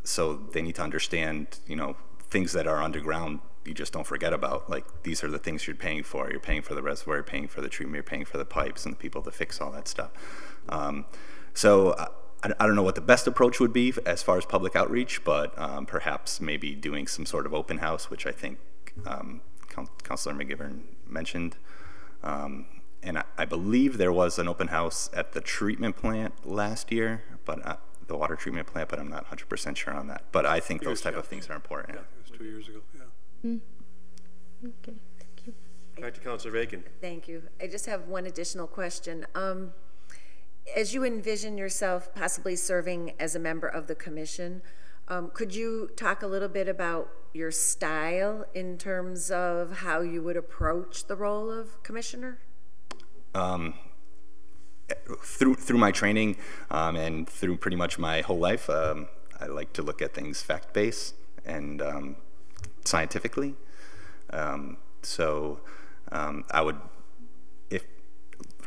So they need to understand, things that are underground you just don't forget about. Like, these are the things you're paying for. You're paying for the reservoir, you're paying for the treatment, you're paying for the pipes and the people to fix all that stuff. So I don't know what the best approach would be as far as public outreach, but perhaps maybe doing some sort of open house, which I think Councilor McGivern mentioned. And I believe there was an open house at the treatment plant last year, but the water treatment plant, but I'm not 100% sure on that. But I think those type of things are important. Yeah, it was 2 years ago, yeah. Okay, thank you. Back to Councilor Bacon. Thank you. I just have one additional question. As you envision yourself possibly serving as a member of the commission, could you talk a little bit about your style in terms of how you would approach the role of commissioner? Through my training and through pretty much my whole life, I like to look at things fact-based and scientifically. So I would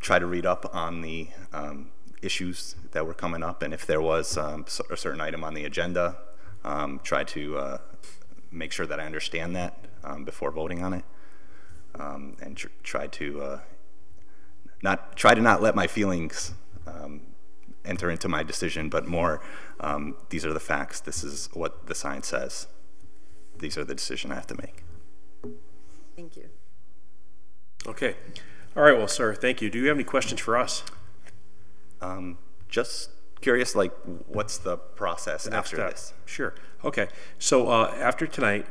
try to read up on the issues that were coming up, and if there was a certain item on the agenda, try to make sure that I understand that before voting on it, and try to not let my feelings enter into my decision, but more, these are the facts, this is what the science says, these are the decisions I have to make. Thank you. Okay. All right, well, sir, thank you. Do you have any questions for us? Just curious, like, what's the process after this? Sure. Okay. So after tonight,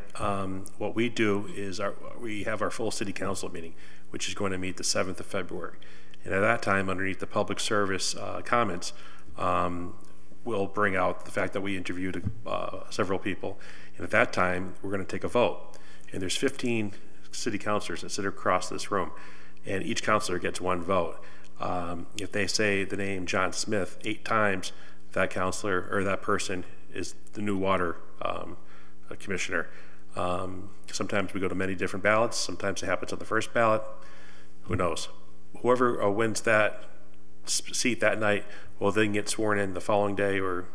what we do is we have our full city council meeting, which is going to meet the 7th of February. And at that time, underneath the public service comments, we'll bring out the fact that we interviewed several people. And at that time, we're going to take a vote. And there's 15 city councilors that sit across this room, and each councilor gets one vote. If they say the name John Smith 8 times, that councilor or that person is the new water commissioner. Sometimes we go to many different ballots. Sometimes it happens on the first ballot. Who knows? Whoever wins that seat that night will then get sworn in the following day, or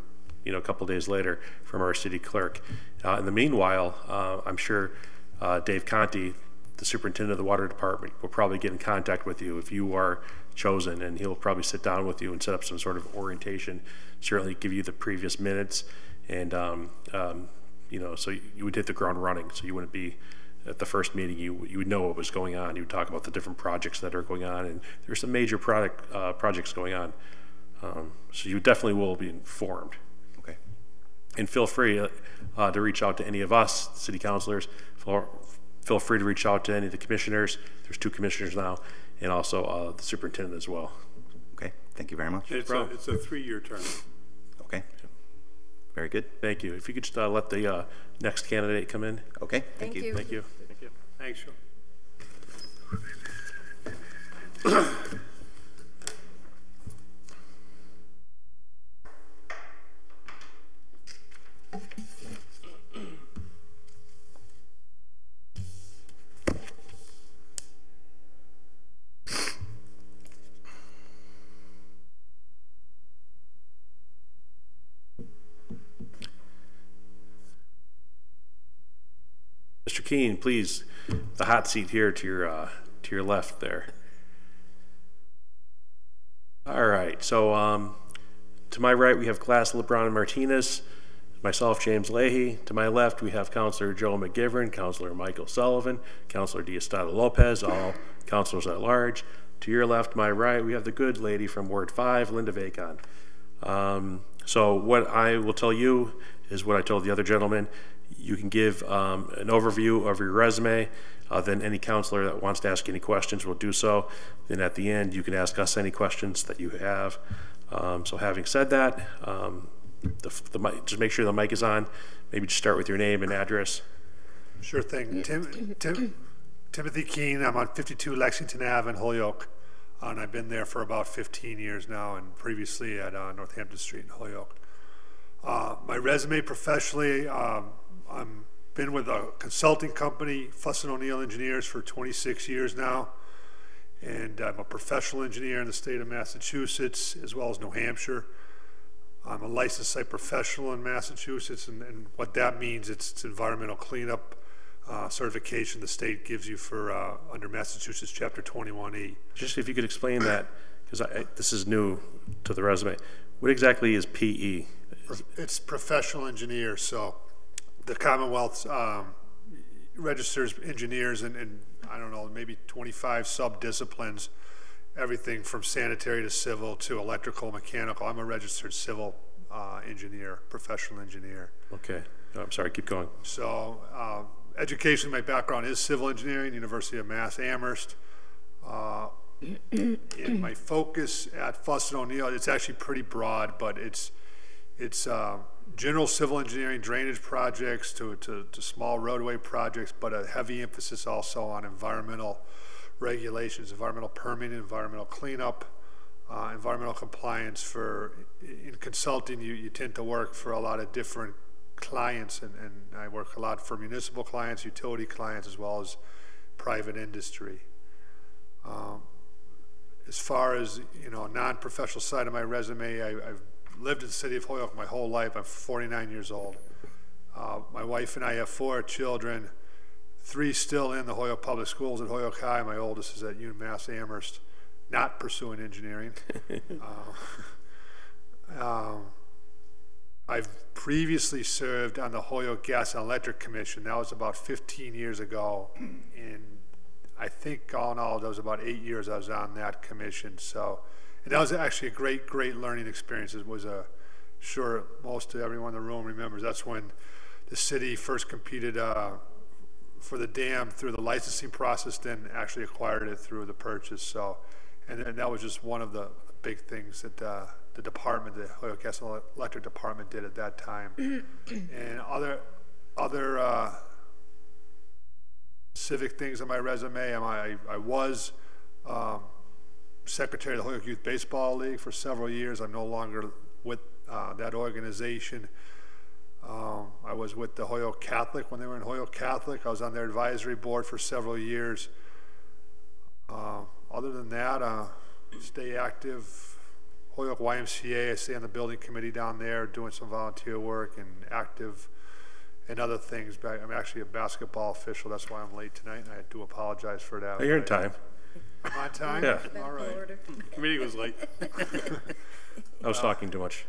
a couple days later, from our city clerk. In the meanwhile, I'm sure Dave Conti, the superintendent of the water department, will probably get in contact with you if you are chosen, and he'll probably sit down with you and set up some sort of orientation, certainly give you the previous minutes, and so you would hit the ground running, so you wouldn't be at the first meeting, you would know what was going on. You would talk about the different projects that are going on, and there's some major projects going on, so you definitely will be informed. Okay. And feel free to reach out to any of us, city councilors. Feel free to reach out to any of the commissioners. There's 2 commissioners now, and also the superintendent as well. Okay, thank you very much. It's a 3-year term. Okay, very good. Thank you. If you could just let the next candidate come in. Okay, thank you. Thank you. Thank you. Thanks, Sean. Mr. Keene, please, the hot seat here to your left there. All right, so to my right we have Class Lebron-Martinez. myself, James Leahy. To my left, we have Councilor Joe McGivern, Councilor Michael Sullivan, Councilor Diosdado Lopez, all councilors at large. To your left, my right, we have the good lady from Ward 5, Linda Vacon. So what I will tell you is what I told the other gentleman. You can give an overview of your resume. Then any counselor that wants to ask any questions will do so. Then at the end, you can ask us any questions that you have. So having said that, the mic, just make sure the mic is on. Maybe just start with your name and address. Sure thing. Timothy Keene. I'm on 52 Lexington Ave in Holyoke. And I've been there for about 15 years now, and previously at Northampton Street in Holyoke. My resume professionally, I've been with a consulting company, Fuss & O'Neill Engineers, for 26 years now. And I'm a professional engineer in the state of Massachusetts, as well as New Hampshire. I'm a licensed site professional in Massachusetts, and what that means, it's environmental cleanup certification the state gives you for under Massachusetts Chapter 21E. Just if you could explain that, because this is new to the resume. What exactly is PE? It's professional engineer, so the Commonwealth registers engineers in I don't know, maybe 25 sub-disciplines, everything from sanitary to civil to electrical, mechanical. I'm a registered civil engineer, professional engineer. Okay, I'm sorry, keep going. So education, my background is civil engineering, University of Mass Amherst. In my focus at Fuss & O'Neill, it's actually pretty broad, but it's general civil engineering, drainage projects to small roadway projects, but a heavy emphasis also on environmental regulations, environmental permitting, environmental cleanup, environmental compliance. In consulting, you tend to work for a lot of different clients, and I work a lot for municipal clients, utility clients, as well as private industry. As far as, non-professional side of my resume, I've lived in the city of Holyoke my whole life. I'm 49 years old. My wife and I have 4 children, 3 still in the Holyoke Public Schools at Holyoke High. My oldest is at UMass Amherst, not pursuing engineering. I've previously served on the Holyoke Gas and Electric Commission. That was about 15 years ago. And I think all in all, that was about 8 years I was on that commission. So, and that was actually a great learning experience. It was sure most of everyone in the room remembers, that's when the city first competed for the dam through the licensing process, then actually acquired it through the purchase. So, and that was just one of the big things that the department, the Holyoke Gas and Electric Department, did at that time. And other civic things on my resume, I was secretary of the Holyoke Youth Baseball League for several years. I'm no longer with that organization. I was with the Holyoke Catholic when they were in Holyoke Catholic. I was on their advisory board for several years. Other than that, stay active. Holyoke YMCA, I stay on the building committee down there doing some volunteer work and active and other things. But I'm actually a basketball official. That's why I'm late tonight, and I do apologize for that. You're in time. I'm on time? Yeah. All right. The committee was late. I was talking too much.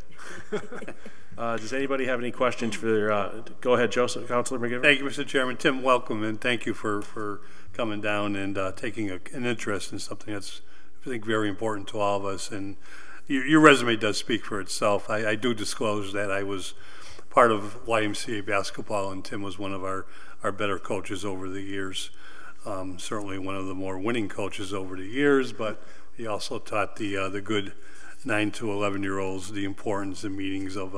Does anybody have any questions for go ahead, Joseph, Councilor McGivern? Thank you, Mr. Chairman. Tim, welcome, and thank you for coming down and taking an interest in something that's, I think, very important to all of us. And your resume does speak for itself. I do disclose that I was part of YMCA basketball, and Tim was one of our better coaches over the years. Certainly one of the more winning coaches over the years, but he also taught the good 9 to 11-year-olds the importance and meanings of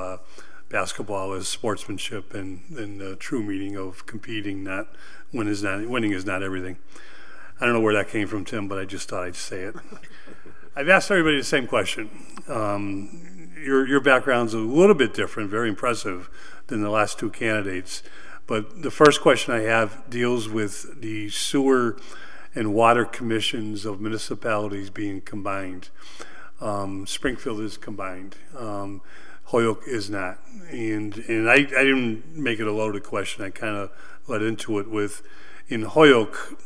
basketball as sportsmanship and the true meaning of competing. Winning is not everything. I don't know where that came from, Tim, but I just thought I'd say it. I've asked everybody the same question. Your background's a little bit different, very impressive, than the last 2 candidates. But the first question I have deals with the sewer and water commissions of municipalities being combined. Springfield is combined. Holyoke is not. And I didn't make it a loaded question. I kind of led into it with, in Holyoke,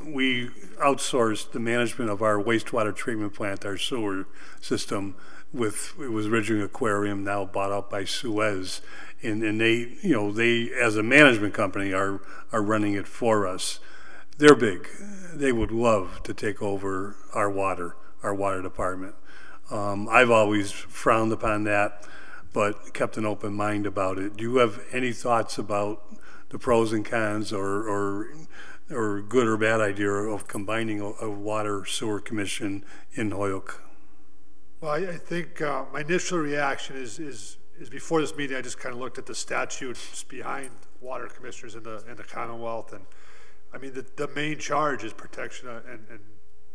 we outsourced the management of our wastewater treatment plant, our sewer system, it was originally Aquarium, now bought out by Suez, and they, they as a management company are running it for us. They're big. They would love to take over our water department. I've always frowned upon that, but kept an open mind about it. Do you have any thoughts about the pros and cons, or good or bad idea of combining a water sewer commission in Holyoke? Well, I think my initial reaction is before this meeting, I just kind of looked at the statutes behind water commissioners in the Commonwealth, and I mean the main charge is protection and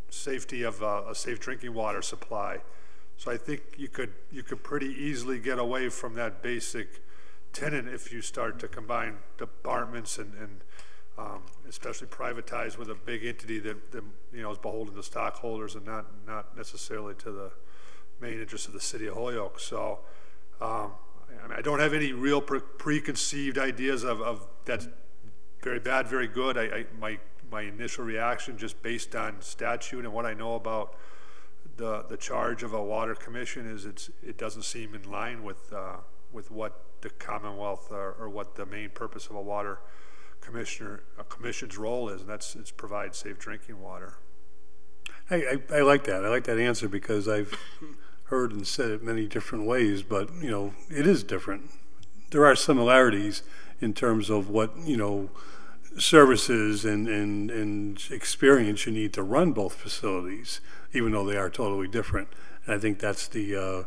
safety of a safe drinking water supply. So I think you could pretty easily get away from that basic tenet if you start to combine departments and especially privatize with a big entity that is beholden to stockholders and not necessarily to the main interest of the city of Holyoke. So I don't have any real preconceived ideas of that's very bad, very good. My initial reaction, just based on statute and what I know about the charge of a water commission, is it doesn't seem in line with what the Commonwealth or what the main purpose of a commission's role is, and it's provide safe drinking water. I like that. I like that answer because I've heard and said it many different ways, but it is different. There are similarities in terms of what services and experience you need to run both facilities, even though they are totally different. And I think that's the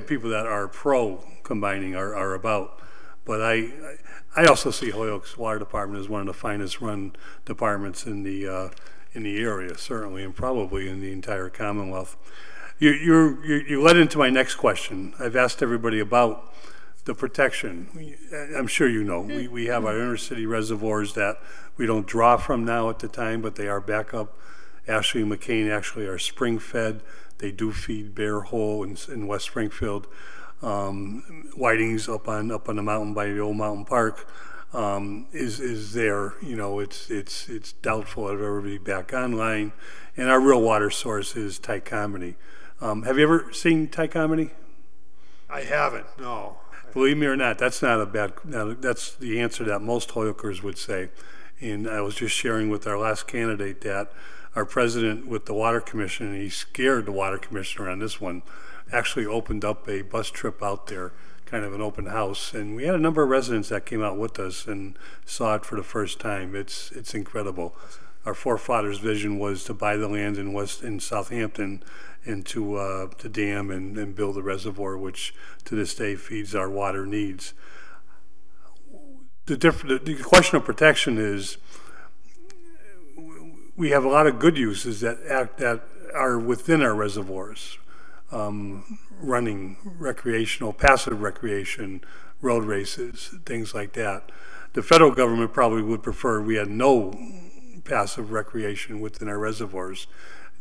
people that are pro combining are about. But I also see Holyoke's water department as one of the finest run departments in the area, certainly, and probably in the entire Commonwealth. You led into my next question. I've asked everybody about the protection. I'm sure you know, we have our inner city reservoirs that we don't draw from now at the time, but they are backup. Ashley and McCain actually are spring fed. They do feed Bear Hole in West Springfield. Whiting's up on the mountain by the old mountain park is there. It's doubtful it'll ever be back online. And our real water source is Tycomedy. Have you ever seen Tycomedy? I haven't, no. Believe me or not, that's not a bad. That's the answer that most Hoyokers would say. And I was just sharing with our last candidate that our president with the Water Commission, and he scared the Water Commissioner on this one, actually opened up a bus trip out there, kind of an open house. And we had a number of residents that came out with us and saw it for the first time. It's incredible. Our forefathers' vision was to buy the land in Southampton and to dam and build a reservoir, which to this day feeds our water needs. The question of protection is, we have a lot of good uses that are within our reservoirs, running recreational, passive recreation, road races, things like that. The federal government probably would prefer we had no passive recreation within our reservoirs.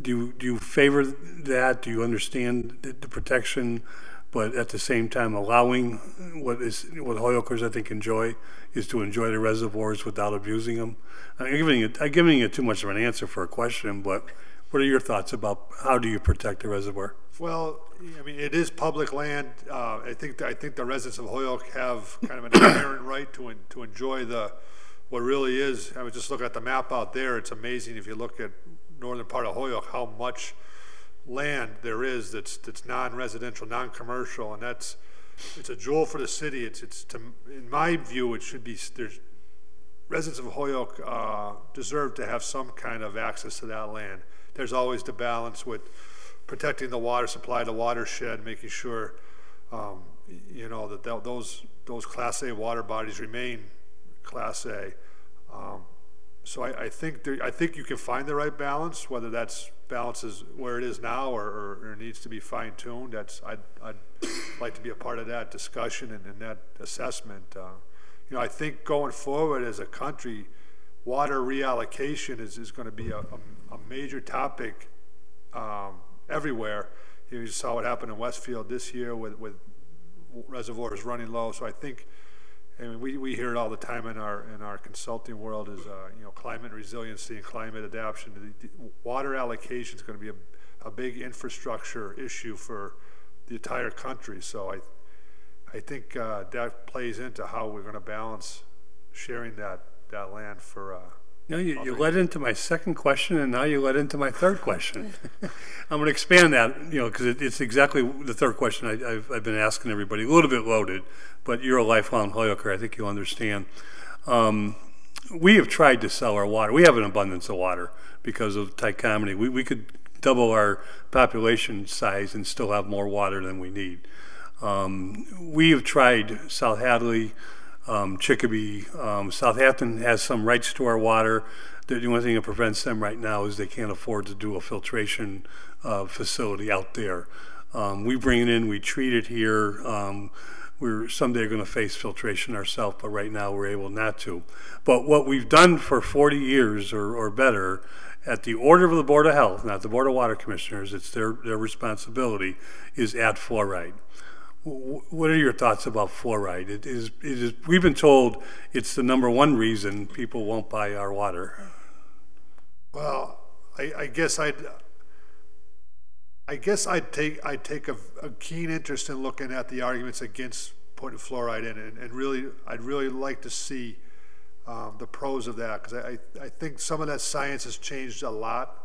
Do you favor that? Do you understand the protection, but at the same time allowing what Hoyokers I think enjoy is to enjoy the reservoirs without abusing them? I'm giving you too much of an answer for a question, but what are your thoughts about how do you protect the reservoir? Well, I mean, it is public land. I think the residents of Holyoke have kind of an inherent right to enjoy what really is. I was just looking at the map out there. It's amazing if you look at northern part of Holyoke how much land there is that's non-residential, non-commercial, and it's a jewel for the city. In my view, it should be. Residents of Holyoke deserve to have some kind of access to that land. There's always the balance with protecting the water supply, the watershed, making sure that those Class A water bodies remain Class A. So I think you can find the right balance, whether that's balance is where it is now or needs to be fine-tuned. I'd like to be a part of that discussion and that assessment. I think going forward as a country, water reallocation is going to be a major topic everywhere. You saw what happened in Westfield this year with reservoirs running low. So I think, we hear it all the time in our consulting world is climate resiliency and climate adaptation. The water allocation is going to be a big infrastructure issue for the entire country. So I think that plays into how we're going to balance sharing that land for. You led into my second question, and now you led into my third question. I'm going to expand that, because it's exactly the third question I've been asking everybody. A little bit loaded, but you're a lifelong Holyoker. I think you'll understand. We have tried to sell our water. We have an abundance of water because of Tycomedy. We could double our population size and still have more water than we need. We have tried South Hadley, Chicopee. Southampton has some rights to our water. The only thing that prevents them right now is they can't afford to do a filtration facility out there. We bring it in, we treat it here. We're someday going to face filtration ourselves, but right now we're able not to. But what we've done for 40 years or better, at the order of the Board of Health, not the Board of Water Commissioners, it's their responsibility, is add fluoride. What are your thoughts about fluoride? It is, we've been told it's the #1 reason people won't buy our water. Well, I guess I'd take a keen interest in looking at the arguments against putting fluoride in, and really, I'd really like to see the pros of that, because I think some of that science has changed a lot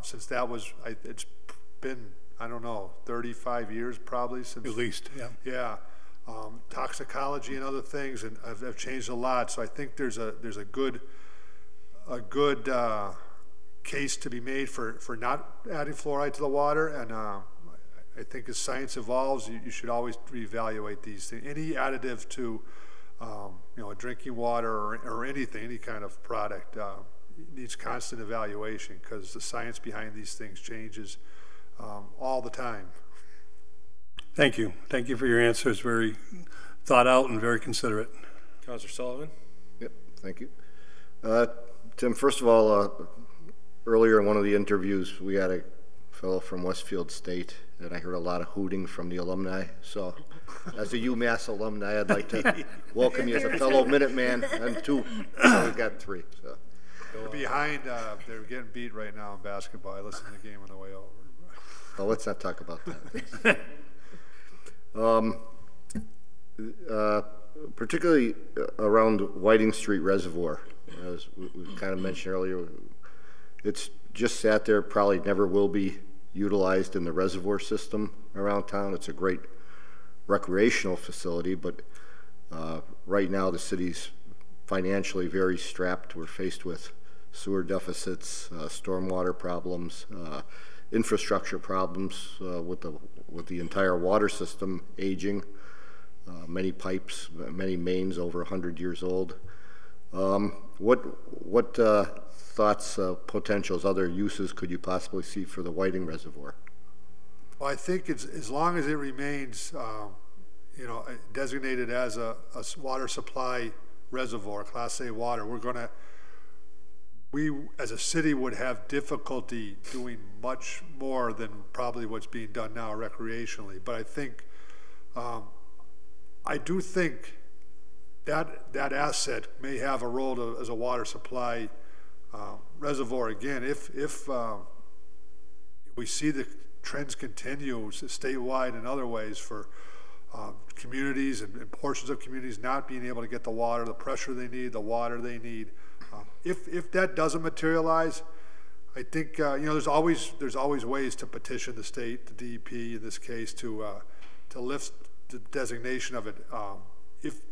since that was. It's been, I don't know, 35 years probably since. At least, yeah. Yeah, toxicology and other things and have changed a lot. So I think there's a good case to be made for not adding fluoride to the water. And I think as science evolves, you should always reevaluate these things. Any additive to drinking water or anything, any kind of product needs constant evaluation, because the science behind these things changes all the time. Thank you. Thank you for your answers. Very thought out and very considerate. Councilor Sullivan? Yep, thank you. Tim, first of all, earlier in one of the interviews, we had a fellow from Westfield State, and I heard a lot of hooting from the alumni. So, as a UMass alumni, I'd like to welcome you as a fellow Minuteman, and 2. So we've got 3. So. They're behind. They're getting beat right now in basketball. I listened to the game on the way over. Well, let's not talk about that. Particularly around Whiting Street Reservoir, as we kind of mentioned earlier, it's just sat there, probably never will be utilized in the reservoir system around town. It's a great recreational facility, but right now the city's financially very strapped. We're faced with sewer deficits, stormwater problems, infrastructure problems with the entire water system aging, many pipes, many mains over 100 years old. What thoughts, potentials, other uses could you possibly see for the Whiting Reservoir? Well, I think it's, as long as it remains, designated as a water supply reservoir, Class A water, we as a city would have difficulty doing much more than probably what's being done now recreationally. But I do think that asset may have a role as a water supply reservoir again. If we see the trends continue statewide and other ways for communities and portions of communities not being able to get the water, the pressure they need, the water they need. If that doesn't materialize, I think there's always ways to petition the state, the DEP in this case, to lift the designation of it.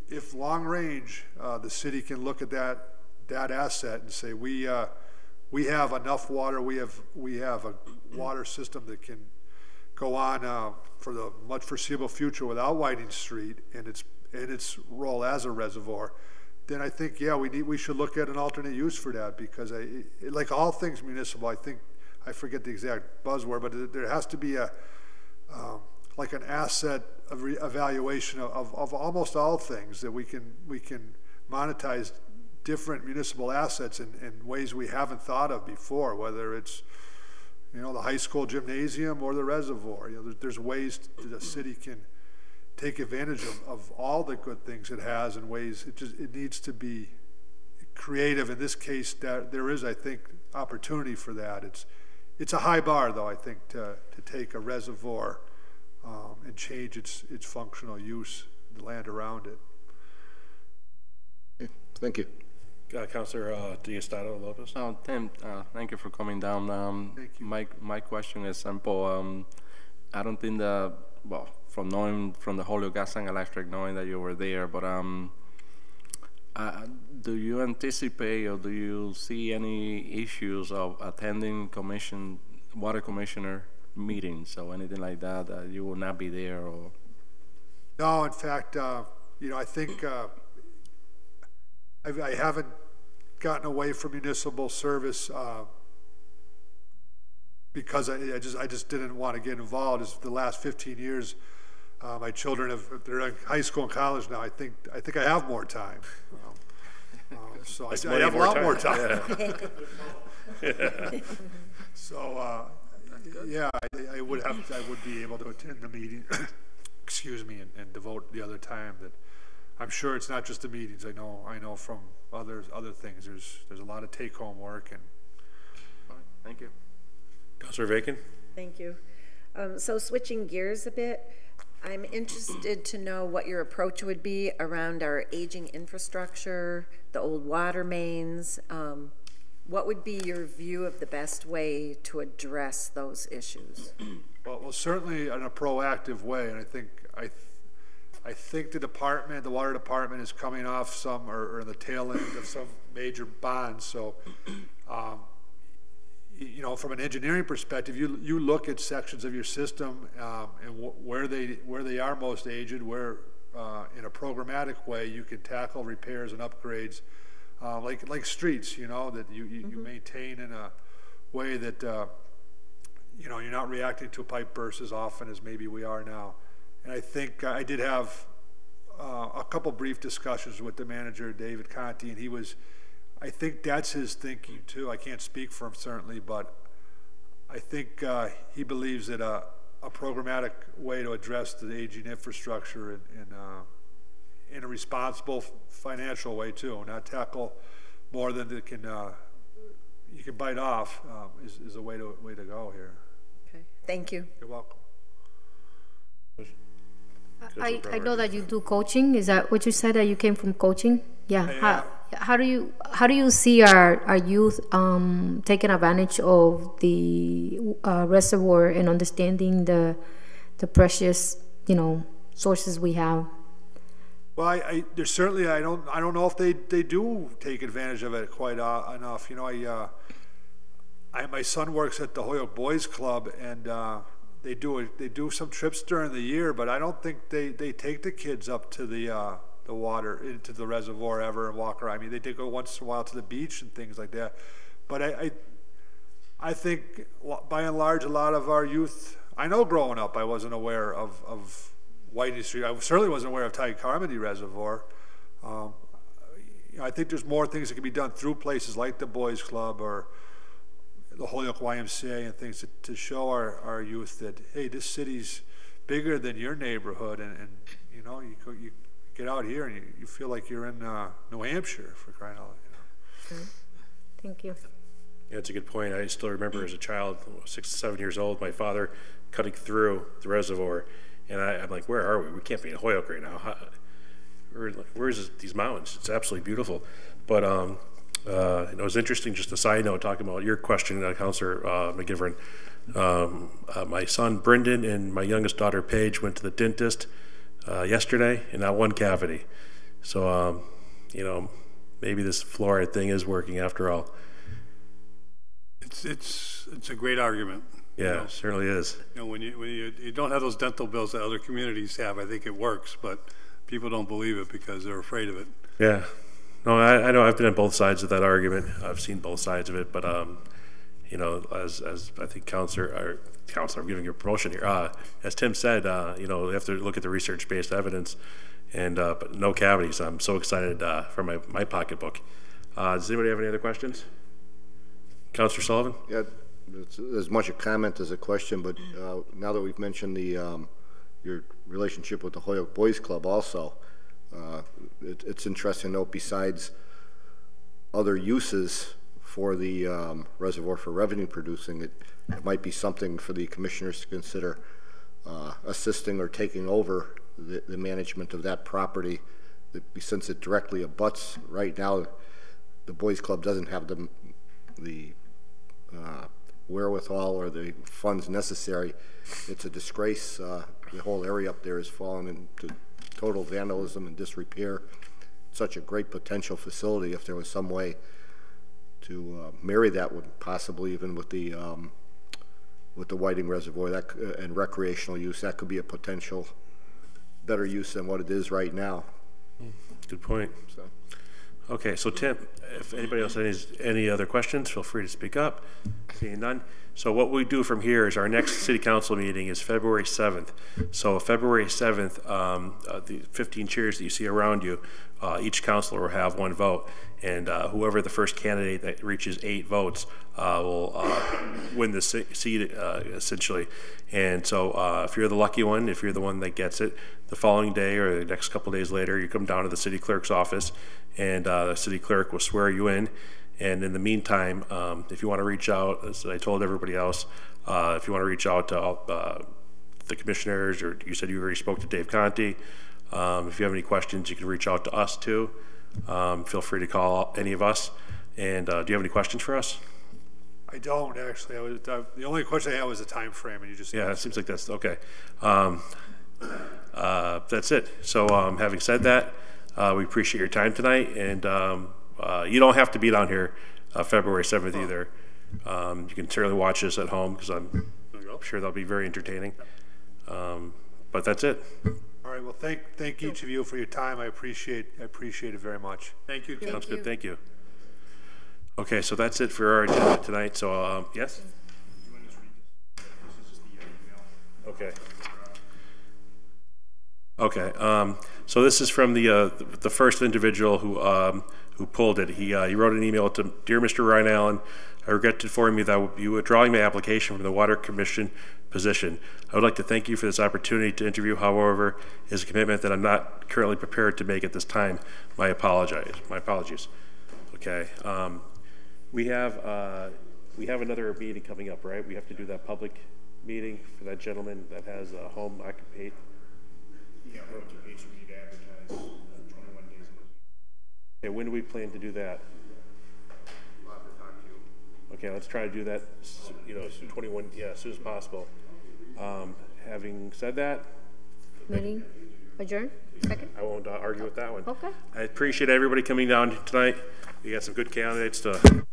If long range, the city can look at that asset and say we have enough water, we have a water system that can go on for the much foreseeable future without Whiting Street and its role as a reservoir, then I think we should look at an alternate use for that, because like all things municipal, I think, I forget the exact buzzword, but there has to be like an asset evaluation of almost all things, that we can monetize different municipal assets in ways we haven't thought of before, whether it's the high school gymnasium or the reservoir. There's ways the city can take advantage of all the good things it has in ways it needs to be creative. In this case, that there is, I think, opportunity for that. It's a high bar, though, I think, to take a reservoir and change its functional use, the land around it. Okay, thank you. Councilor Diosdado Lopez. Tim, thank you for coming down. Thank you. My question is simple. I don't think that, well, from knowing from the Holyoke Gas and Electric, knowing that you were there, but do you anticipate or do you see any issues of attending water commissioner meetings or anything like that, that you will not be there? Or No, in fact, you know, I think I haven't gotten away from municipal service because I just didn't want to get involved. It's the last 15 years, my children they're in high school and college now. I think I have more time. So I have a lot more time. Yeah. So yeah, I would be able to attend the meeting. Excuse me, and devote the other time that. I'm sure it's not just the meetings. I know from other things. There's a lot of take-home work. And thank you, Councilor Vacan. Thank you. So switching gears a bit, I'm interested to know what your approach would be around our aging infrastructure, the old water mains. What would be your view of the best way to address those issues? Well, certainly in a proactive way, and I think the water department is coming off some, or in the tail end of some major bonds. So, you know, from an engineering perspective, you look at sections of your system and where they are most aged, where in a programmatic way you can tackle repairs and upgrades, like streets. You know, that you maintain in a way that you know, you're not reacting to a pipe burst as often as maybe we are now. And I think I did have a couple brief discussions with the manager, David Conti, and I think that's his thinking too. I can't speak for him certainly, but I think he believes that a programmatic way to address the aging infrastructure in a responsible financial way too, not tackle more than you can bite off, is a way to go here. Okay, thank you. You're welcome. I know that you do coaching. Is that what you said, that you came from coaching? Yeah. How do you see our youth taking advantage of the reservoir and understanding the precious, you know, sources we have? Well, there's certainly I don't know if they do take advantage of it quite enough. You know, my son works at the Holyoke Boys Club, and they do some trips during the year, but I don't think they take the kids up to the water, into the reservoir ever and walk around. I mean, they go once in a while to the beach and things like that. But I think by and large, a lot of our youth, I know growing up, I wasn't aware of Whitney Street. I certainly wasn't aware of Ty-Carmody Reservoir. You know, I think there's more things that can be done through places like the Boys Club or the Holyoke YMCA and things to show our youth that, hey, this city's bigger than your neighborhood, and you know, you get out here and you feel like you're in New Hampshire, for crying out loud. You know. Thank you. Yeah, it's a good point. I still remember as a child, 6 to 7 years old, my father cutting through the reservoir, and I'm like, where are we? We can't be in Holyoke right now. Where's these mountains? It's absolutely beautiful. But it was interesting, just a side note, talking about your question, Councilor McGivern. My son, Brendan, and my youngest daughter, Paige, went to the dentist yesterday, and not one cavity. So, you know, maybe this fluoride thing is working after all. It's a great argument. Yeah, you know, it certainly is. You know, when you don't have those dental bills that other communities have, I think it works, but people don't believe it because they're afraid of it. Yeah. No, I know I've been on both sides of that argument. I've seen both sides of it, but you know, as I think Councilor, I'm giving you a promotion here. As Tim said, you know, you have to look at the research-based evidence, and but no cavities. I'm so excited for my pocketbook. Does anybody have any other questions? Councilor Sullivan? Yeah, it's as much a comment as a question, but now that we've mentioned your relationship with the Holyoke Boys Club also, it's interesting to note, besides other uses for the reservoir for revenue producing, it might be something for the commissioners to consider assisting or taking over the management of that property, since it directly abuts. Right now, the Boys Club doesn't have the wherewithal or the funds necessary. It's a disgrace. The whole area up there has fallen into total vandalism and disrepair. Such a great potential facility if there was some way to marry that with possibly even with the Whiting Reservoir and recreational use. That could be a potential better use than what it is right now. Good point. So. Okay, so Tim, if anybody else has any other questions, feel free to speak up. Seeing none. So what we do from here is our next city council meeting is February 7th. So February 7th, the 15 chairs that you see around you, each councilor will have 1 vote. And whoever the first candidate that reaches 8 votes will win the seat, essentially. And so if you're the lucky one, if you're the one that gets it, the following day or the next couple days later, you come down to the city clerk's office, and the city clerk will swear you in. And in the meantime, if you want to reach out, as I told everybody else, if you want to reach out to the commissioners, or you said you already spoke to Dave Conti, if you have any questions, you can reach out to us too. Feel free to call any of us. And do you have any questions for us? I don't actually. The only question I had was the time frame, and you just it seems like that's okay. That's it. So having said that, we appreciate your time tonight, and you don't have to be down here February 7th either. You can certainly watch this at home, because I'm sure they'll be very entertaining. But that's it. All right. Well, thank each of you for your time. I appreciate it very much. Thank you. Sounds good. Thank you. Okay, so that's it for our agenda tonight. So yes. Okay. Okay. So this is from the first individual who pulled it. He wrote an email to Dear Mr. Ryan Allen. I regret to inform you that I will be withdrawing my application from the Water Commission position. I would like to thank you for this opportunity to interview. However, it is a commitment that I'm not currently prepared to make at this time. My apologies. Okay. We have another meeting coming up, right? We have to do that public meeting for that gentleman that has a home occupation. Yeah, home occupation, we need to advertise 21 days. Okay, when do we plan to do that? We'll have to talk to you. Okay, let's try to do that, 21, as soon as possible. Having said that, Meeting adjourned. Second. I won't argue with that one. Okay. I appreciate everybody coming down tonight. We got some good candidates to.